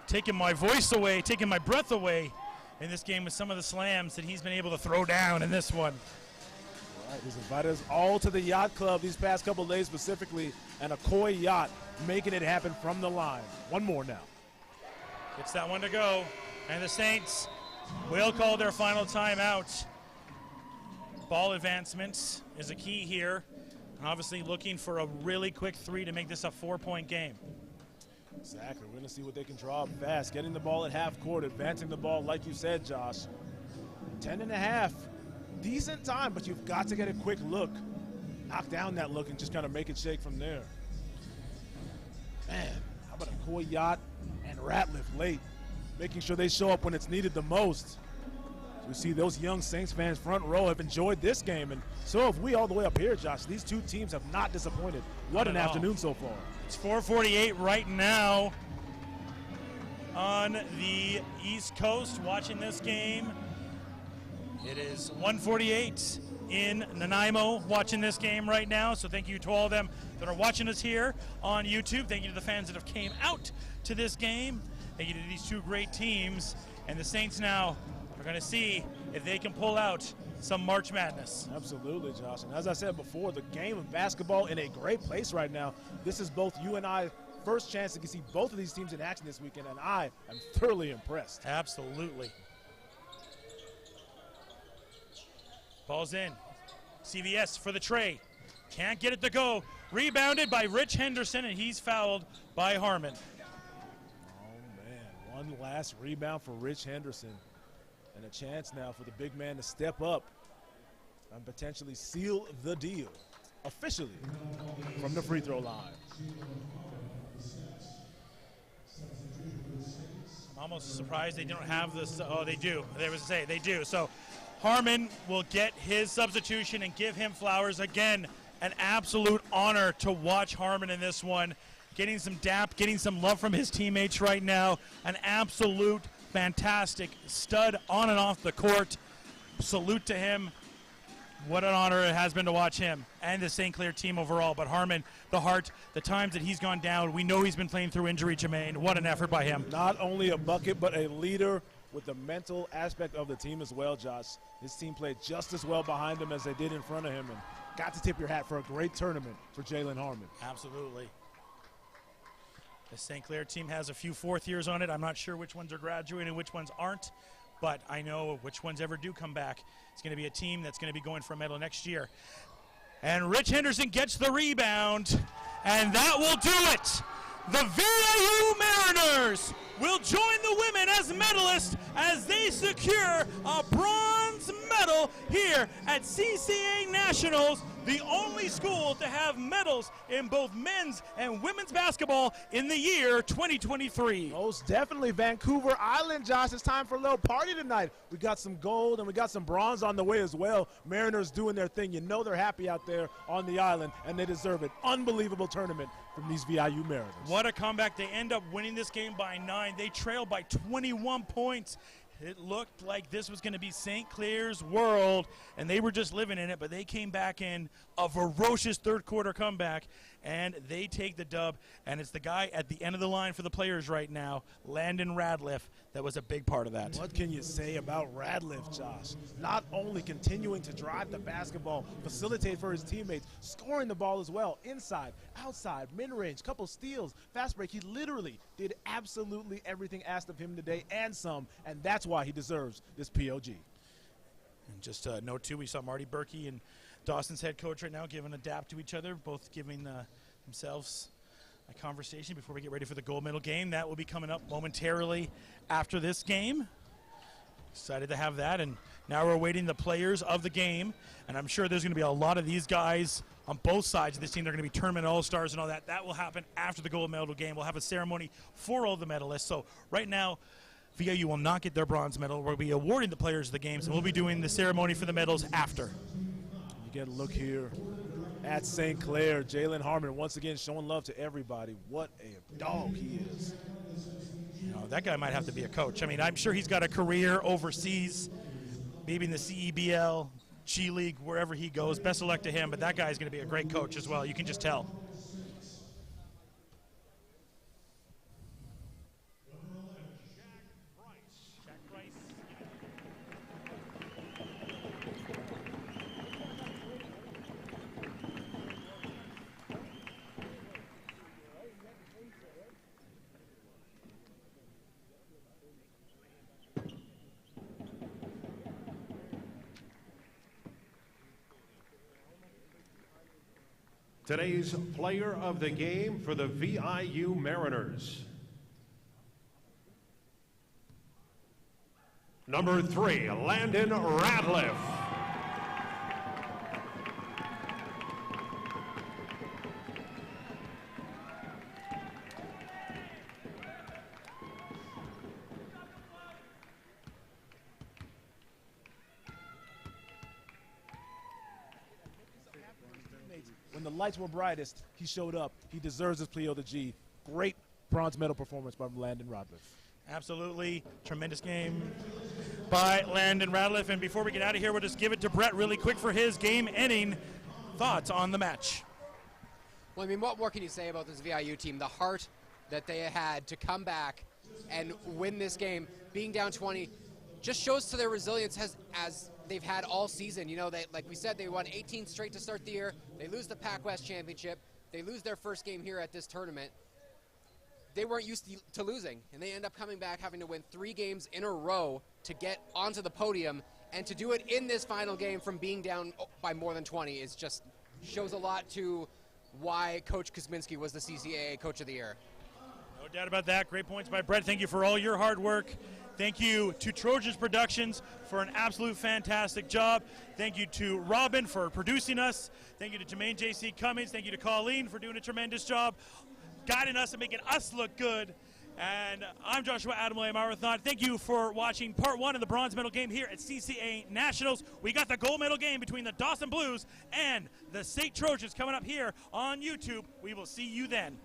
taking my voice away, taking my breath away in this game with some of the slams that he's been able to throw down in this one. All right, he's invited us all to the yacht club these past couple of days specifically, and Okoye making it happen from the line. One more now. Gets that one to go, and the Saints will call their final timeout. Ball advancements is a key here. And obviously looking for a really quick 3 to make this a 4-point game. Exactly. We're going to see what they can draw up fast. Getting the ball at half court, advancing the ball, like you said, Josh. 10.5. Decent time, but you've got to get a quick look. Knock down that look and just kind of make it shake from there. Man, how about Okoye and Ratliff late, making sure they show up when it's needed the most. We see those young Saints fans front row have enjoyed this game, and so have we all the way up here, Josh. These two teams have not disappointed. What an afternoon so far. It's 4:48 right now on the East Coast watching this game. It is 1:48 in Nanaimo watching this game right now, so thank you to all of them that are watching us here on YouTube. Thank you to the fans that have came out to this game. Thank you to these two great teams, and the Saints now are going to see if they can pull out some March Madness. Absolutely, Josh. And as I said before, the game of basketball in a great place right now. This is both you and I first chance to see both of these teams in action this weekend, and I am thoroughly impressed. Absolutely. Ball's in. CVS for the tray. Can't get it to go. Rebounded by Rich Henderson, and he's fouled by Harmon. Oh, man. One last rebound for Rich Henderson. And a chance now for the big man to step up and potentially seal the deal officially from the free throw line. I'm almost surprised they don't have this. Oh, they do. They was to say they do. So Harmon will get his substitution and give him flowers. Again, an absolute honor to watch Harmon in this one. Getting some dap, getting some love from his teammates right now. An absolute fantastic stud on and off the court. Salute to him. What an honor it has been to watch him and the St. Clair team overall. But Harmon, the heart, the times that he's gone down, we know he's been playing through injury, Jermaine. What an effort by him. Not only a bucket, but a leader with the mental aspect of the team as well, Josh. His team played just as well behind him as they did in front of him, and got to tip your hat for a great tournament for Jalen Harmon. Absolutely. The St. Clair team has a few fourth years on it. I'm not sure which ones are graduating and which ones aren't, but I know which ones ever do come back. It's going to be a team that's going to be going for a medal next year. And Rich Henderson gets the rebound, and that will do it. The VIU Mariners will join the women as medalists as they secure a bronze medal here at CCAA Nationals, the only school to have medals in both men's and women's basketball in the year 2023. Most definitely. Vancouver Island, Josh. It's time for a little party tonight. We got some gold and we got some bronze on the way as well. Mariners doing their thing. You know they're happy out there on the island, and they deserve it. Unbelievable tournament from these VIU Mariners. What a comeback. They end up winning this game by 9. They trailed by 21 points. It looked like this was going to be St. Clair's world, and they were just living in it, but they came back in a ferocious third-quarter comeback, and they take the dub, and it's the guy at the end of the line for the players right now, Landon Radliff, that was a big part of that. What can you say about Radliff, Josh? Not only continuing to drive the basketball, facilitate for his teammates, scoring the ball as well, inside, outside, mid-range, couple steals, fast break. He literally did absolutely everything asked of him today and some, and that's why he deserves this POG. And just a note, too, we saw Marty Berkey and Dawson's head coach right now giving a dap to each other, both giving themselves a conversation before we get ready for the gold medal game. That will be coming up momentarily after this game. Excited to have that, and now we're awaiting the players of the game, and I'm sure there's going to be a lot of these guys on both sides of this team. They're going to be tournament all-stars and all that. That will happen after the gold medal game. We'll have a ceremony for all the medalists. So right now, VIU will not get their bronze medal. We'll be awarding the players of the games, and we'll be doing the ceremony for the medals after. You get a look here at St. Clair. Jalen Harmon once again showing love to everybody. What a dog he is. You know, that guy might have to be a coach. I mean, I'm sure he's got a career overseas, maybe in the CEBL, G League, wherever he goes. Best of luck to him, but that guy's going to be a great coach as well. You can just tell. Today's player of the game for the VIU Mariners. Number 3, Landon Radliff. when the lights were brightest, he showed up. He deserves his plea of the G. Great bronze medal performance by Landon Radliff. Absolutely. Tremendous game by Landon Radliff. And before we get out of here, we'll just give it to Brett really quick for his game-ending thoughts on the match. Well, I mean, what more can you say about this VIU team? The heart that they had to come back and win this game, being down 20, just shows to their resilience as they've had all season. You know, like we said, they won 18 straight to start the year. They lose the Pac West Championship. They lose their first game here at this tournament. They weren't used to losing, and they end up coming back having to win 3 games in a row to get onto the podium, and to do it in this final game from being down by more than 20 is just shows a lot to why Coach Kuzminski was the CCAA Coach of the Year. No doubt about that. Great points by Brett. Thank you for all your hard work. Thank you to Trojans Productions for an absolute fantastic job. Thank you to Robin for producing us. Thank you to Jermaine J.C. Cummings. Thank you to Colleen for doing a tremendous job, guiding us and making us look good. And I'm Joshua Adam William Marathon. Thank you for watching part 1 of the bronze medal game here at CCAA Nationals. We got the gold medal game between the Dawson Blues and the State Trojans coming up here on YouTube. We will see you then.